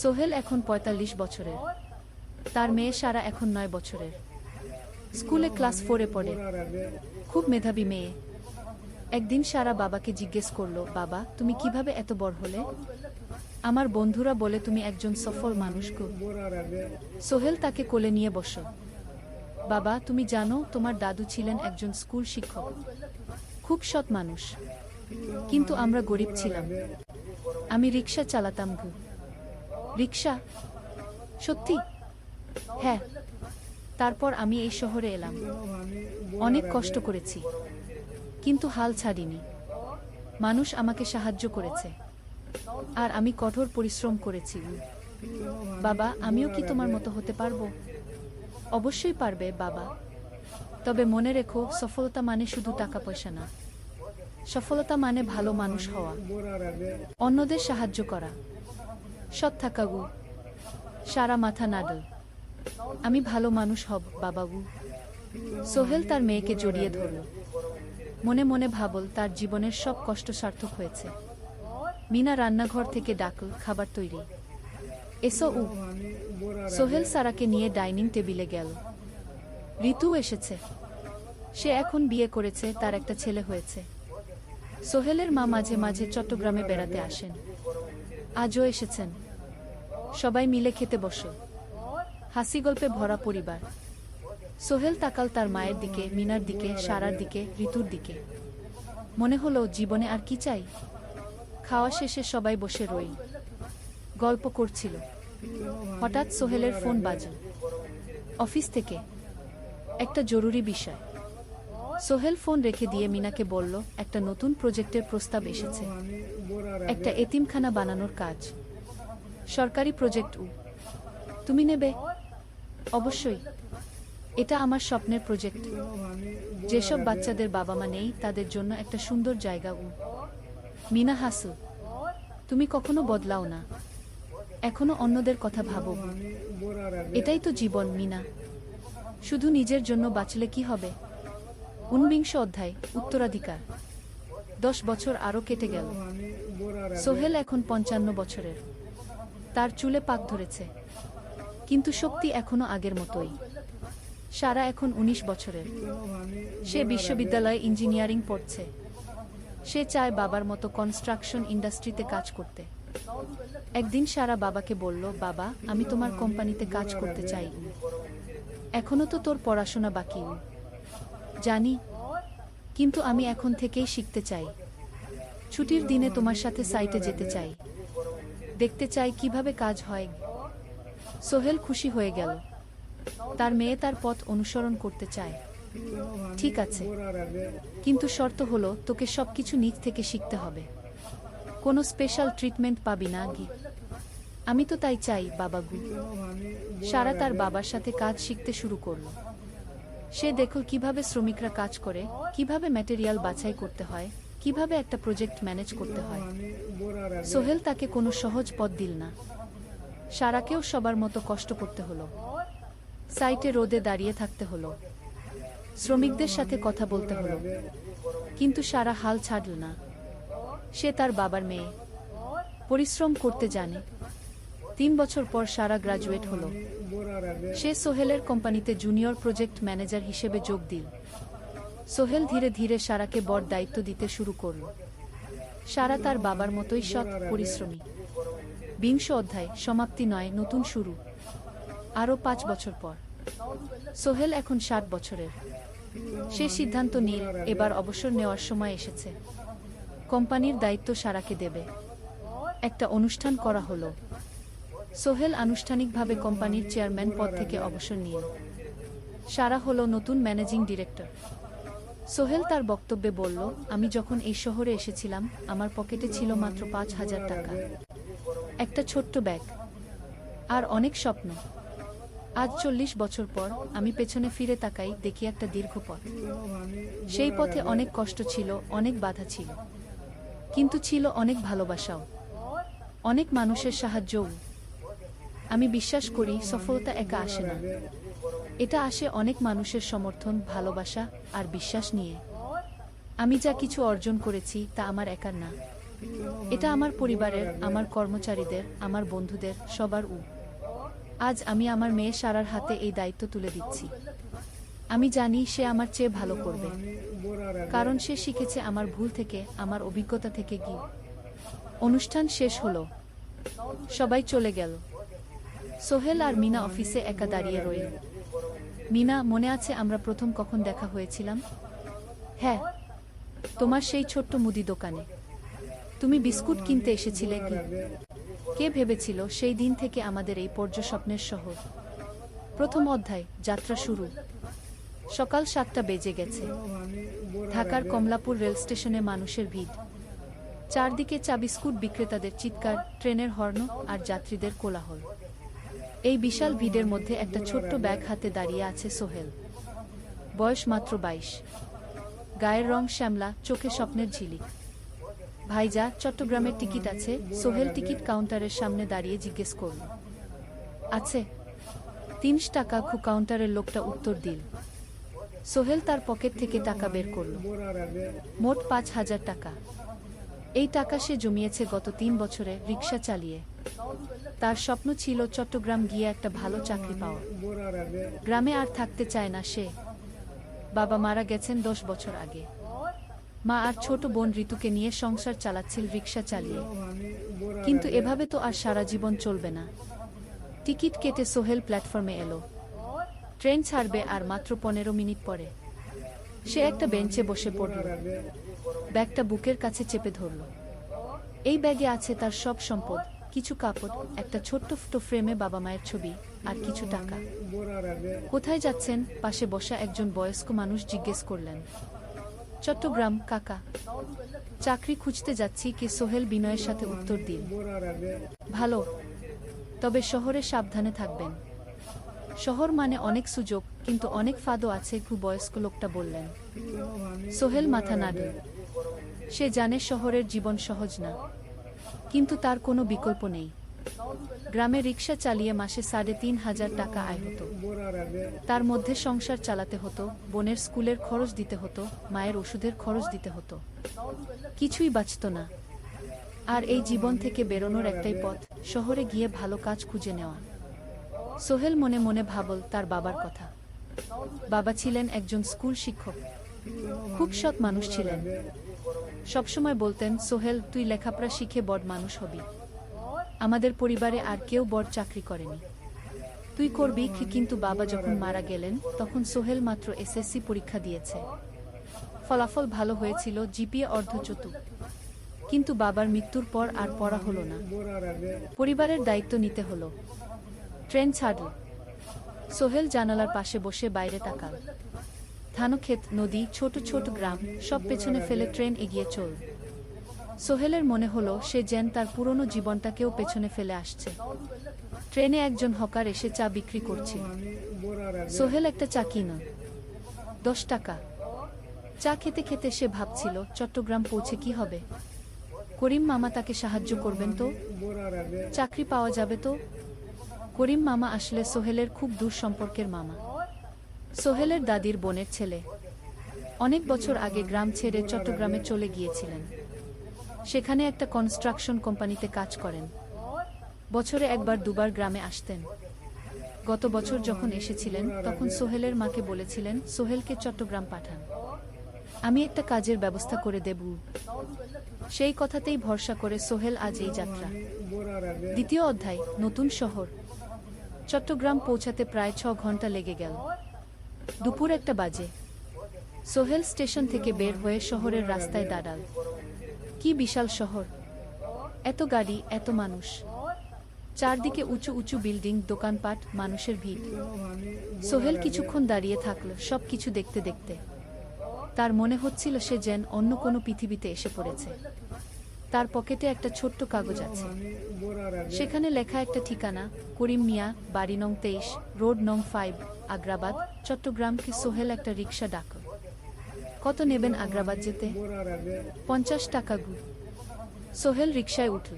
সোহেল এখন 45 বছরের। তার মেয়ে সারা এখন 9 বছরের। স্কুলে ক্লাস 4-এ পড়ে। খুব মেধাবী মেয়ে। একদিন সারা বাবাকে জিজ্ঞেস করল, বাবা, তুমি কিভাবে এত বড় হলে? আমার বন্ধুরা বলে তুমি একজন সফল মানুষ গো। সোহেল তাকে কোলে নিয়ে বসল। বাবা, তুমি জানো, তোমার দাদু ছিলেন একজন স্কুল শিক্ষক, খুব সৎ মানুষ। কিন্তু আমরা গরিব ছিলাম। আমি রিক্সা চালাতাম গো। রিক্সা? সত্যি? হ্যাঁ। তারপর আমি এই শহরে এলাম। অনেক কষ্ট করেছি, কিন্তু হাল ছাড়িনি। মানুষ আমাকে সাহায্য করেছে, আর আমি কঠোর পরিশ্রম করেছি। বাবা, আমিও কি তোমার মতো হতে পারবো? অবশ্যই পারবে বাবা। তবে মনে রেখো, সফলতা মানে শুধু টাকা পয়সা না। সফলতা মানে ভালো মানুষ হওয়া, অন্যদের সাহায্য করা, সৎ থাকা গু। সারা মাথা নাড়ল। আমি ভালো মানুষ হব বাবাগু। সোহেল তার মেয়েকে জড়িয়ে ধরল। মনে মনে ভাবল, তার জীবনের সব কষ্ট সার্থক হয়েছে। মিনা রান্নাঘর থেকে ডাকল, খাবার তৈরি। এসো উ। সোহেল সারাকে নিয়ে ডাইনিং টেবিলে গেল। ঋতু এসেছে। সে এখন বিয়ে করেছে, তার একটা ছেলে হয়েছে। সোহেলের মা মাঝে মাঝে চট্টগ্রামে বেড়াতে আসেন। আজও এসেছেন। সবাই মিলে খেতে বসল। হাসি গল্পে ভরা পরিবার। সোহেল তাকাল তার মায়ের দিকে, মিনার দিকে, সারার দিকে, ঋতুর দিকে। মনে হলো, জীবনে আর কি চাই? খাওয়া শেষে সবাই বসে রইল, গল্প করছিল। হঠাৎ সোহেলের ফোন বাজল। অফিস থেকে একটা জরুরি বিষয়। সোহেল ফোন রেখে দিয়ে মিনাকে বলল, একটা নতুন প্রজেক্টের প্রস্তাব এসেছে। একটা এতিমখানা বানানোর কাজ। সরকারি প্রজেক্ট। তুমি নেবে? অবশ্যই। এটা আমার স্বপ্নের প্রজেক্ট। যেসব বাচ্চাদের বাবা মা নেই, তাদের জন্য একটা সুন্দর জায়গা। মিনা হাসু। তুমি কখনো বদলাও না, এখনো অন্যদের কথা ভাবো। এটাই তো জীবন মিনা। শুধু নিজের জন্য বাঁচলে কি হবে? 49 অধ্যায়, উত্তরাধিকার। 10 বছর আরও কেটে গেল। সোহেল এখন 55 বছরের। তার চুলে পাক ধরেছে, কিন্তু শক্তি এখনো আগের মতোই। সারা এখন 19 বছরের। সে বিশ্ববিদ্যালয়ে ইঞ্জিনিয়ারিং পড়ছে। সে চায় বাবার মতো কনস্ট্রাকশন ইন্ডাস্ট্রিতে কাজ করতে। একদিন সারা বাবাকে বলল, বাবা, আমি তোমার কোম্পানিতে কাজ করতে চাই। এখনো তো তোর পড়াশোনা বাকি। জানি, কিন্তু আমি এখন থেকেই শিখতে চাই। ছুটির দিনে তোমার সাথে সাইটে যেতে চাই, দেখতে চাই কিভাবে কাজ হয়। সোহেল খুশি হয়ে গেল। তার মেয়ে তার পথ অনুসরণ করতে চায়। ঠিক আছে, কিন্তু শর্ত হলো তোকে সবকিছু নিজ থেকে শিখতে হবে। কোনো স্পেশাল ট্রিটমেন্ট পাবি না গি। আমি তো তাই চাই বাবাগু। সারা তার বাবার সাথে কাজ শিখতে শুরু করল। সে দেখল কিভাবে শ্রমিকরা কাজ করে, কিভাবে ম্যাটেরিয়াল বাছাই করতে হয়, কিভাবে একটা প্রজেক্ট ম্যানেজ করতে হয়। সোহেল তাকে কোনো সহজ পথ দিল না। সারাকেও সবার মতো কষ্ট করতে হলো। সাইটে রোদে দাঁড়িয়ে থাকতে হলো, শ্রমিকদের সাথে কথা বলতে হলো, কিন্তু সারা হাল ছাড়ল না। সে তার বাবার মেয়ে, পরিশ্রম করতে জানে। 3 বছর পর সারা গ্রাজুয়েট হলো। সে সোহেলের কোম্পানিতে জুনিয়র প্রজেক্ট ম্যানেজার হিসেবে যোগ দিল। সোহেল ধীরে ধীরে সারাকে বড় দায়িত্ব দিতে শুরু করল। সারা তার বাবার মতোই সৎ, পরিশ্রমী। 20 অধ্যায়, সমাপ্তি নয়, নতুন শুরু। আরও 5 বছর পর সোহেল এখন 60 বছরের। সে সিদ্ধান্ত নিল এবার অবসর নেওয়ার সময় এসেছে। কোম্পানির দায়িত্ব সারাকে দেবে। একটা অনুষ্ঠান করা হলো। সোহেল আনুষ্ঠানিকভাবে কোম্পানির চেয়ারম্যান পদ থেকে অবসর নিল। সারা হলো নতুন ম্যানেজিং ডিরেক্টর। সোহেল তার বক্তব্যে বলল, আমি যখন এই শহরে এসেছিলাম আমার পকেটে ছিল মাত্র 5,000 টাকা, একটা ছোট্ট ব্যাগ আর অনেক স্বপ্ন। আজ 40 বছর পর আমি পেছনে ফিরে তাকাই, দেখি একটা দীর্ঘ পথ। সেই পথে অনেক কষ্ট ছিল, অনেক বাধা ছিল, কিন্তু ছিল অনেক ভালোবাসাও, অনেক মানুষের সাহায্যও। আমি বিশ্বাস করি সফলতা একা আসে না, এটা আসে অনেক মানুষের সমর্থন, ভালোবাসা আর বিশ্বাস নিয়ে। আমি যা কিছু অর্জন করেছি তা আমার একার না, এটা আমার পরিবারের, আমার কর্মচারীদের, আমার বন্ধুদের, সবার। আজ আমি আমার মেয়ে সারার হাতে এই দায়িত্ব তুলে দিচ্ছি। আমি জানি সে আমার চেয়ে ভালো করবে, কারণ সে শিখেছে আমার ভুল থেকে, আমার অভিজ্ঞতা থেকে। গিয়ে অনুষ্ঠান শেষ হলো, সবাই চলে গেল। সোহেল আর মিনা অফিসে একা দাঁড়িয়ে রইল। মিনা, মনে আছে আমরা প্রথম কখন দেখা হয়েছিলাম? হ্যাঁ, তোমার সেই ছোট্ট মুদি দোকানে। তুমি বিস্কুট কিনতে এসেছিলে। কে ভেবেছিল সেই দিন থেকে আমাদের এই পর্যস্বপ্নের শহর। প্রথম অধ্যায়, যাত্রা শুরু। সকাল 7টা বেজে গেছে। ঢাকার কমলাপুর রেল স্টেশনে মানুষের ভিড়। চারদিকে চা বিস্কুট বিক্রেতাদের চিৎকার, ট্রেনের হর্ন আর যাত্রীদের কোলাহল। এই বিশাল ভিড়ের মধ্যে একটা ছোট্ট ব্যাগ হাতে দাঁড়িয়ে আছে সোহেল। বয়স মাত্র 22। গায়ের রং শ্যামলা, চোখে স্বপ্নের ঝিলিক। ভাইজা, চট্টগ্রামের টিকিট আছে? সোহেল টিকিট কাউন্টারের সামনে দাঁড়িয়ে জিজ্ঞেস করল। আছে। 300 টাকা। কাউন্টারের লোকটা উত্তর দিল। সোহেল তার পকেট থেকে টাকা বের করল। মোট 5,000 টাকা। এই টাকা সে জমিয়েছে গত 3 বছরে রিক্সা চালিয়ে। তার স্বপ্ন ছিল চট্টগ্রাম গিয়ে একটা ভালো চাকরি পাওয়া। গ্রামে আর থাকতে চায় না সে। বাবা মারা গেছেন 10 বছর আগে। মা আর ছোট বোন ঋতুকে নিয়ে সংসার চালাচ্ছিল রিক্সা চালিয়ে। কিন্তু এভাবে তো আর সারা জীবন চলবে না। টিকিট কেটে সোহেল প্ল্যাটফর্মে এলো। ট্রেন ছাড়বে আর মাত্র 15 মিনিট পরে। সে একটা বেঞ্চে বসে পড়ল, ব্যাগটা বুকের কাছে চেপে ধরল। এই ব্যাগে আছে তার সব সম্পদ, কিছু কাপড়, একটা ছোট্ট ফটো ফ্রেমে বাবা মায়ের ছবি আর কিছু টাকা। কোথায় যাচ্ছেন? পাশে বসা একজন বয়স্ক মানুষ জিজ্ঞেস করলেন। চট্টগ্রাম কাকা। চাকরি খুঁজতে যাচ্ছি কি? সোহেল বিনয়ের সাথে উত্তর দিল। ভালো, তবে শহরে সাবধানে থাকবেন। শহর মানে অনেক সুযোগ, কিন্তু অনেক ফাঁদও আছে। বয়স্ক লোকটা বললেন। সোহেল মাথা নাড়ল। সে জানে শহরের জীবন সহজ না, কিন্তু তার কোনো বিকল্প নেই। গ্রামে রিক্সা চালিয়ে মাসে 3,500 টাকা আয় হতো। তার মধ্যে সংসার চালাতে হতো, বোনের স্কুলের খরচ দিতে হতো, মায়ের ওষুধের খরচ দিতে হতো। কিছুই বাঁচত না। আর এই জীবন থেকে বেরোনোর একটাই পথ, শহরে গিয়ে ভালো কাজ খুঁজে নেওয়া। সোহেল মনে মনে ভাবল তার বাবার কথা। বাবা ছিলেন একজন স্কুল শিক্ষক, খুব সৎ মানুষ ছিলেন। সবসময় বলতেন, সোহেল, তুই লেখাপড়া শিখে বড় মানুষ হবি। আমাদের পরিবারে আর কেউ বড় চাকরি করেনি, তুই করবি কি? কিন্তু বাবা যখন মারা গেলেন তখন সোহেল মাত্র এসএসসি পরীক্ষা দিয়েছে। ফলাফল ভালো হয়েছিল, জিপিএ অর্ধচতুর। কিন্তু বাবার মৃত্যুর পর আর পড়া হলো না। পরিবারের দায়িত্ব নিতে হলো। ট্রেন ছাড়ল। সোহেল জানালার পাশে বসে বাইরে তাকাল। ধানক্ষেত, নদী, ছোট ছোট গ্রাম সব পেছনে ফেলে ট্রেন এগিয়ে চলল। সোহেলের মনে হলো সে যেন তার পুরনো জীবনটাকেও পেছনে ফেলে আসছে। ট্রেনে একজন হকার এসে চা বিক্রি করছিল। সোহেল একটা চা কিনল, 10 টাকা। চা খেতে খেতে সে ভাবছিল চট্টগ্রাম পৌঁছে কি হবে। করিম মামা তাকে সাহায্য করবেন তো? চাকরি পাওয়া যাবে তো? করিম মামা আসলে সোহেলের খুব দূর সম্পর্কের মামা। সোহেলের দাদির বোনের ছেলে। অনেক বছর আগে গ্রাম ছেড়ে চট্টগ্রামে চলে গিয়েছিলেন। সেখানে একটা কনস্ট্রাকশন কোম্পানিতে কাজ করেন। বছরে একবার দুবার গ্রামে আসতেন। গত বছর যখন এসেছিলেন তখন সোহেলের মাকে বলেছিলেন সোহেলকে চট্টগ্রাম পাঠান, আমি একটা কাজের ব্যবস্থা করে দেব। সেই কথাতেই ভরসা করে সোহেল আজ এই যাত্রা। দ্বিতীয় অধ্যায়, নতুন শহর। চট্টগ্রাম পৌঁছাতে প্রায় 6 ঘন্টা লেগে গেল। দুপুর 1টা বাজে। সোহেল স্টেশন থেকে বের হয়ে শহরের রাস্তায় দাঁড়াল। কি বিশাল শহর! এত গাড়ি, এত মানুষ। চারদিকে উঁচু উঁচু বিল্ডিং, দোকানপাট, মানুষের ভিড়। সোহেল কিছুক্ষণ দাঁড়িয়ে থাকল সব কিছু দেখতে দেখতে। তার মনে হচ্ছিল সে যেন অন্য কোনো পৃথিবীতে এসে পড়েছে। তার পকেটে একটা ছোট্ট কাগজ আছে। সেখানে লেখা একটা ঠিকানা, করিম মিয়া, বাড়ি নং 23, রোড নং 5, আগ্রাবাদ, চট্টগ্রাম। কি সোহেল একটা রিক্সা ডাকল। কত নেবেন আগ্রাবাদ যেতে? 50 টাকা গু। সোহেল রিকশায় উঠল।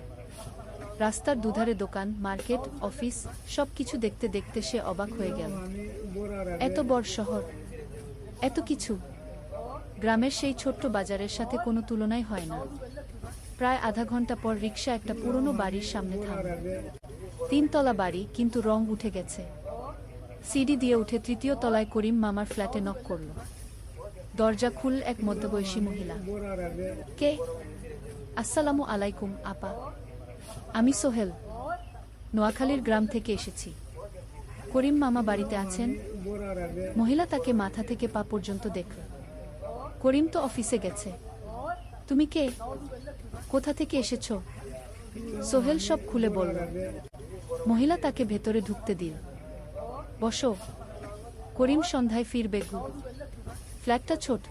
রাস্তার দুধারে দোকান, মার্কেট, অফিস সব কিছু দেখতে দেখতে সে অবাক হয়ে গেল। এত বড় শহর, এত কিছু। গ্রামের সেই ছোট্ট বাজারের সাথে কোনো তুলনাই হয় না। প্রায় আধা ঘন্টা পর রিকশা একটা পুরনো বাড়ির সামনে থামল। 3 তলা বাড়ি, কিন্তু রং উঠে গেছে। সিঁড়ি দিয়ে উঠে 3য় তলায় করিম মামার ফ্ল্যাটে নক করল। দরজা খুলল এক মধ্যবয়সী মহিলা। কে? আসসালামু আলাইকুম আপা, আমি সোহেল, নোয়াখালীর গ্রাম থেকে এসেছি। করিম মামা বাড়িতে আছেন? মহিলা তাকে মাথা থেকে পা পর্যন্ত দেখল। করিম তো অফিসে গেছে। তুমি কে? কোথা থেকে এসেছ? সোহেল সব খুলে বলল। মহিলা তাকে ভেতরে ঢুকতে দিল। বসো। করিম সন্ধ্যায় ফিরবে গু। ফ্ল্যাটটা ছোট,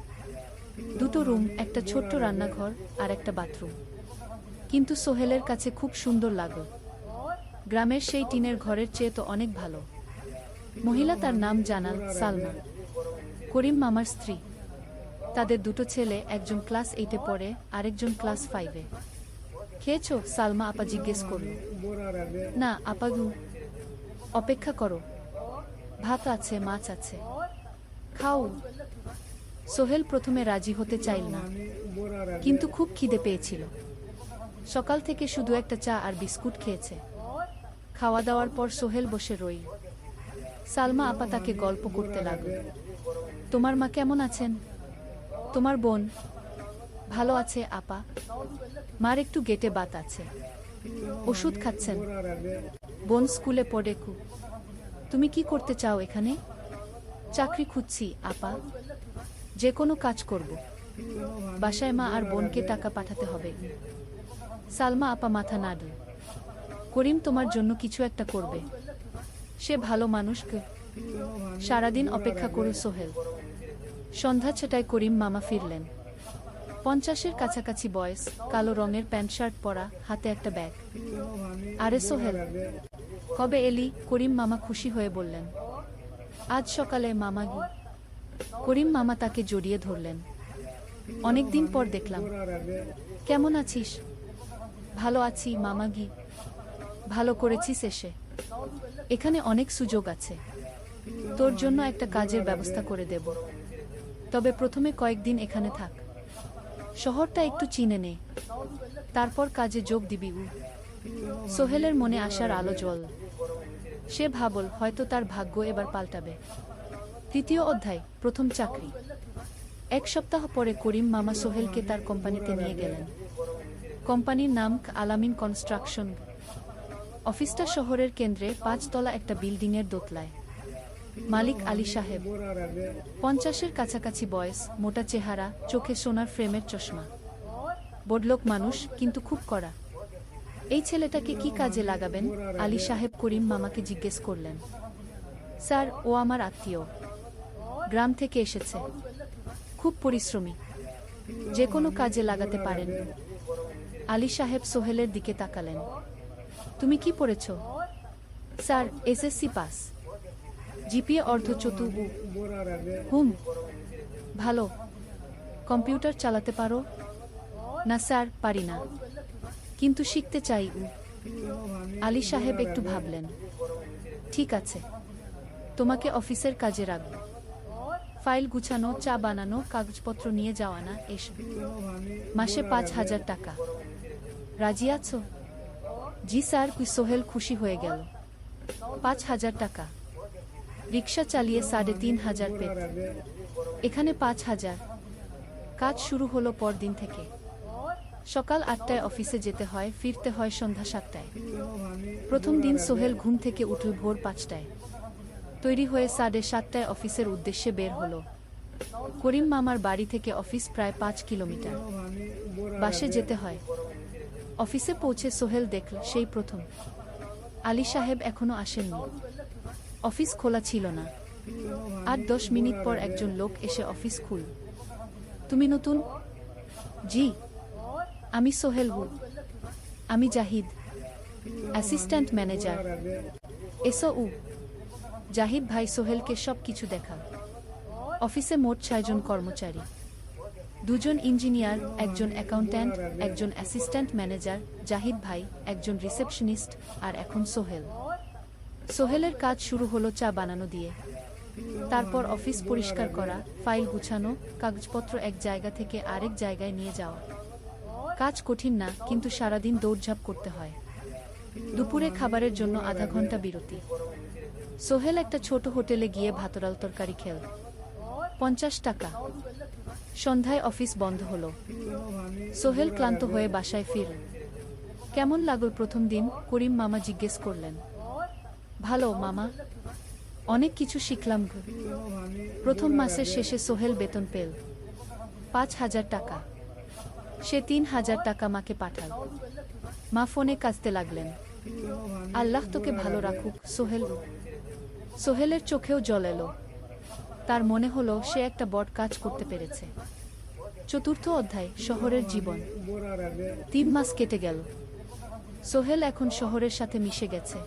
2টো রুম, একটা ছোট্ট রান্নাঘর আর একটা বাথরুম। কিন্তু সোহেলের কাছে খুব সুন্দর লাগল। গ্রামের সেই টিনের ঘরের চেয়ে তো অনেক ভালো। মহিলা তার নাম জানাল সালমা, করিম মামার স্ত্রী। তাদের 2টো ছেলে, একজন ক্লাস 8-এ পড়ে, আরেকজন ক্লাস 5-এ। খেয়েছো? সালমা আপা জিজ্ঞেস করল। না আপা গু। অপেক্ষা করো, ভাত আছে, মাছ আছে, খাও। সোহেল প্রথমে রাজি হতে চাইল না, কিন্তু খুব খিদে পেয়েছিল। সকাল থেকে শুধু একটা চা আর বিস্কুট খেয়েছে। খাওয়া দাওয়ার পর সোহেল বসে রইল। সালমা আপা তাকে গল্প করতে লাগল। তোমার মা কেমন আছেন? তোমার বোন? ভালো আছে আপা, মার একটু গেটে বাত আছে, ওষুধ খাচ্ছেন। বোন স্কুলে পড়ে কু। তুমি কি করতে চাও এখানে? চাকরি খুঁজছি আপা, যে কোনো কাজ করব। বাসায় মা আর বোনকে টাকা পাঠাতে হবে। সালমা আপা মাথা নাড়ল। করিম তোমার জন্য কিছু একটা করবে, সে ভালো মানুষকে। সারাদিন অপেক্ষা করু সোহেল। সন্ধ্যা 6টায় করিম মামা ফিরলেন। 50-এর কাছাকাছি বয়স, কালো রঙের প্যান্ট শার্ট পরা, হাতে একটা ব্যাগ। আরে সোহেল, কবে এলি? করিম মামা খুশি হয়ে বললেন। আজ সকালে মামা গি। করিম মামা তাকে জড়িয়ে ধরলেন। অনেকদিন পর দেখলাম। কেমন আছিস? ভালো আছি মামা গি। ভালো করেছিস এসে। এখানে অনেক সুযোগ আছে, তোর জন্য একটা কাজের ব্যবস্থা করে দেব। তবে প্রথমে কয়েকদিন এখানে থাক, শহরটা একটু চিনে নে, তারপর কাজে যোগ দিবি। সোহেলের মনে আসার আলো জ্বল। সে ভাবল হয়তো তার ভাগ্য এবার পাল্টাবে। 3য় অধ্যায়, প্রথম চাকরি। 1 সপ্তাহ পরে করিম মামা সোহেলকে তার কোম্পানিতে নিয়ে গেলেন। কোম্পানির নাম আলামিন কনস্ট্রাকশন। অফিসটা শহরের কেন্দ্রে 5 তলা একটা বিল্ডিংয়ের দোতলায়। মালিক আলী সাহেব, 50-এর কাছাকাছি বয়স, মোটা চেহারা, চোখে সোনার ফ্রেমের চশমা। বড়লোক মানুষ, কিন্তু খুব কড়া। এই ছেলেটাকে কি কাজে লাগাবেন? আলী সাহেব করিম মামাকে জিজ্ঞেস করলেন। স্যার, ও আমার আত্মীয়, গ্রাম থেকে এসেছে, খুব পরিশ্রমী, যে কোনো কাজে লাগাতে পারেন। আলী সাহেব সোহেলের দিকে তাকালেন। তুমি কি পড়েছ? স্যার, এসএসসি পাস, জিপিএ অর্ধচতু। হুম, ভালো। কম্পিউটার চালাতে পারো? না স্যার, পারি না, কিন্তু শিখতে চাই। আলী সাহেব একটু ভাবলেন। ঠিক আছে, তোমাকে অফিসের কাজে রাখব, ফাইল গুছানো, চা বানানো, কাগজপত্র নিয়ে যাওয়া, না এসব। মাসে 5,000 টাকা। রাজি আছো? জি স্যার। সোহেল খুশি হয়ে গেল। 5,000 টাকা? রিক্সা চালিয়ে 3,500 পেত, এখানে 5,000। কাজ শুরু হলো পরদিন থেকে। সকাল 8টায় অফিসে যেতে হয়, ফিরতে হয় সন্ধ্যা 7টায়। প্রথম দিন সোহেল ঘুম থেকে উঠল ভোর 5টায়। তৈরি হয়ে 7:30টায় অফিসের উদ্দেশ্যে বের হলো। করিম মামার বাড়ি থেকে অফিস প্রায় 5 কিলোমিটার, বাসে যেতে হয়। অফিসে পৌঁছে সোহেল দেখল সেই প্রথম আলী সাহেব এখনো আসেননি। অফিস খোলা ছিল না। 8-10 মিনিট পর একজন লোক এসে অফিস খুল। তুমি নতুন? জি, আমি সোহেল। আমি জাহিদ, অ্যাসিস্ট্যান্ট ম্যানেজার। এসো। জাহিদ ভাই সোহেলকে সব কিছু দেখাল। অফিসে মোট 6 জন কর্মচারী, 2 জন ইঞ্জিনিয়ার, একজন অ্যাকাউন্ট্যান্ট, একজন অ্যাসিস্ট্যান্ট ম্যানেজার, জাহিদ ভাই, একজন রিসেপশনিস্ট, আর এখন সোহেল। সোহেলের কাজ শুরু হলো চা বানানো দিয়ে। তারপর অফিস পরিষ্কার করা, ফাইল গুছানো, কাগজপত্র এক জায়গা থেকে আরেক জায়গায় নিয়ে যাওয়া। কাজ কঠিন না, কিন্তু সারাদিন দৌড়ঝাঁপ করতে হয়। দুপুরে খাবারের জন্য আধা ঘন্টা বিরতি। সোহেল একটা ছোট হোটেলে গিয়ে ভাতরাল তরকারি খেল। 50 টাকা। সন্ধ্যায় অফিস বন্ধ হলো। সোহেল ক্লান্ত হয়ে বাসায় ফিরল। কেমন লাগল প্রথম দিন? করিম মামা জিজ্ঞেস করলেন। ভালো মামা, অনেক কিছু শিখলাম। প্রথম মাসের শেষে সোহেল বেতন পেল 5,000 টাকা। সে 3,000 টাকা মাকে পাঠাল। মা ফোনে কাঁদতে লাগলেন। আল্লাহ তোকে ভালো রাখুক সোহেল। সোহেলের চোখেও জল এলো। তার মনে হলো সে একটা বড় কাজ করতে পেরেছে। চতুর্থ অধ্যায়, শহরের জীবন। 3 মাস কেটে গেল। সোহেল এখন শহরের সাথে মিশে গেছে।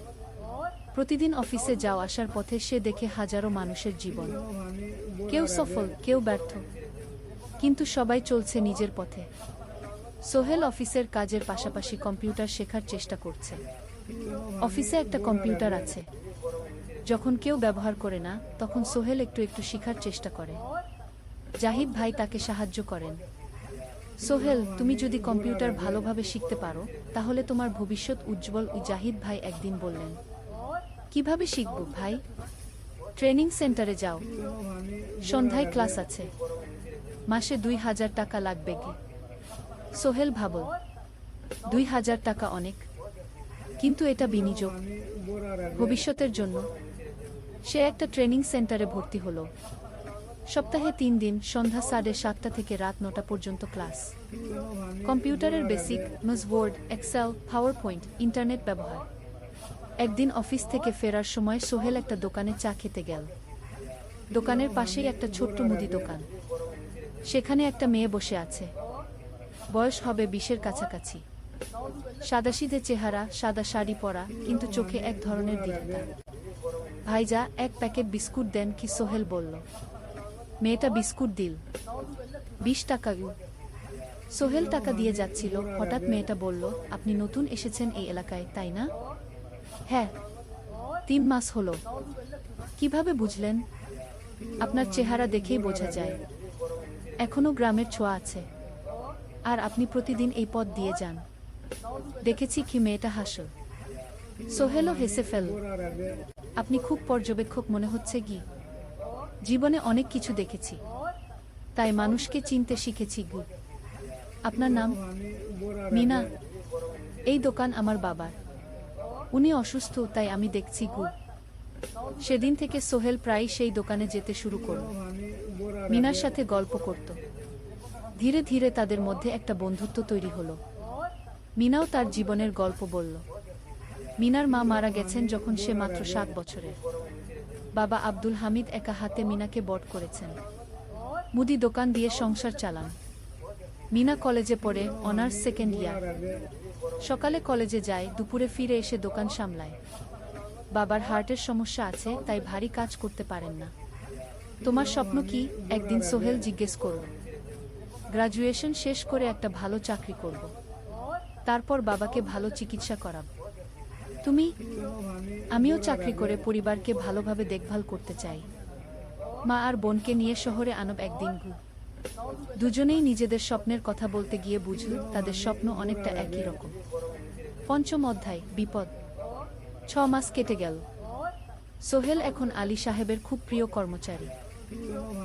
প্রতিদিন অফিসে যাওয়া আসার পথে সে দেখে হাজারো মানুষের জীবন। কেউ সফল, কেউ ব্যর্থ, কিন্তু সবাই চলছে নিজের পথে। সোহেল অফিসের কাজের পাশাপাশি কম্পিউটার শেখার চেষ্টা করছে। অফিসে একটা কম্পিউটার আছে। যখন কেউ ব্যবহার করে না, তখন সোহেল একটু একটু শেখার চেষ্টা করে। জাহিদ ভাই তাকে সাহায্য করেন। সোহেল, তুমি যদি কম্পিউটার ভালোভাবে শিখতে পারো, তাহলে তোমার ভবিষ্যৎ উজ্জ্বল। জাহিদ ভাই একদিন বললেন। কিভাবে শিখব ভাই? ট্রেনিং সেন্টারে যাও, সন্ধ্যায় ক্লাস আছে, মাসে 2,000 টাকা লাগবে। সোহেল ভাবল, 2,000 টাকা অনেক, কিন্তু এটা বিনিয়োগ, ভবিষ্যতের জন্য। সে একটা ট্রেনিং সেন্টারে ভর্তি হলো। সপ্তাহে 3 দিন, সন্ধ্যা 7:30 থেকে রাত 9টা পর্যন্ত ক্লাস। কম্পিউটারের basic, MS Word, Excel, PowerPoint, internet ব্যবহার। একদিন অফিস থেকে ফেরার সময় সোহেল একটা দোকানে চা খেতে গেল। দোকানের পাশেই একটা ছোট্ট মুদি দোকান। সেখানে একটা মেয়ে বসে আছে। বয়স হবে 20-এর কাছাকাছি। সাদাসিধে চেহারা, সাদা শাড়ি পরা, কিন্তু চোখে এক ধরনের দৃঢ়তা। ভাইজা, 1 প্যাকেট বিস্কুট দেন কি? সোহেল বলল। মেয়েটা বিস্কুট দিল। 20 টাকা। সোহেল টাকা দিয়ে যাচ্ছিল, হঠাৎ মেয়েটা বলল, আপনি নতুন এসেছেন এই এলাকায়, তাই না? হ্যাঁ, 3 মাস হলো। কিভাবে বুঝলেন? আপনার চেহারা দেখেই বোঝা যায়। এখনো গ্রামের ছোঁয়া আছে। আর আপনি প্রতিদিন এই পথ দিয়ে যান। দেখেছি কি? মেয়েটা হাসল। সোহেলও হেসে ফেলল। আপনি খুব পর্যবেক্ষক মনে হচ্ছে কি? জীবনে অনেক কিছু দেখেছি, তাই মানুষকে চিনতে শিখেছি। আপনার নাম? মিনা। এই দোকান আমার বাবার। উনি অসুস্থ, তাই আমি দেখছি গু। সেদিন থেকে সোহেল প্রায়ই সেই দোকানে যেতে শুরু করল। মিনার সাথে গল্প করত। ধীরে ধীরে তাদের মধ্যে একটা বন্ধুত্ব তৈরি হলো। মিনাও তার জীবনের গল্প বলল। মিনার মা মারা গেছেন যখন সে মাত্র 7 বছরের। বাবা আব্দুল হামিদ একা হাতে মিনাকে বড় করেছেন। মুদি দোকান দিয়ে সংসার চালান। মিনা কলেজে পড়ে, অনার্স সেকেন্ড ইয়ার। সকালে কলেজে যায়, দুপুরে ফিরে এসে দোকান সামলায়। বাবার হার্টের সমস্যা আছে, তাই ভারী কাজ করতে পারেন না। তোমার স্বপ্ন কি? একদিন সোহেল জিজ্ঞেস করল। গ্রাজুয়েশন শেষ করে একটা ভালো চাকরি করব, তারপর বাবাকে ভালো চিকিৎসা করাব। তুমি? আমিও চাকরি করে পরিবারকে ভালোভাবে দেখভাল করতে চাই। মা আর বোনকে নিয়ে শহরে আনব একদিন গু। দুজনেই নিজেদের স্বপ্নের কথা বলতে গিয়ে বুঝল তাদের স্বপ্ন অনেকটা একই রকম। পঞ্চম অধ্যায়, বিপদ। 6 মাস কেটে গেল। সোহেল এখন আলী সাহেবের খুব প্রিয় কর্মচারী।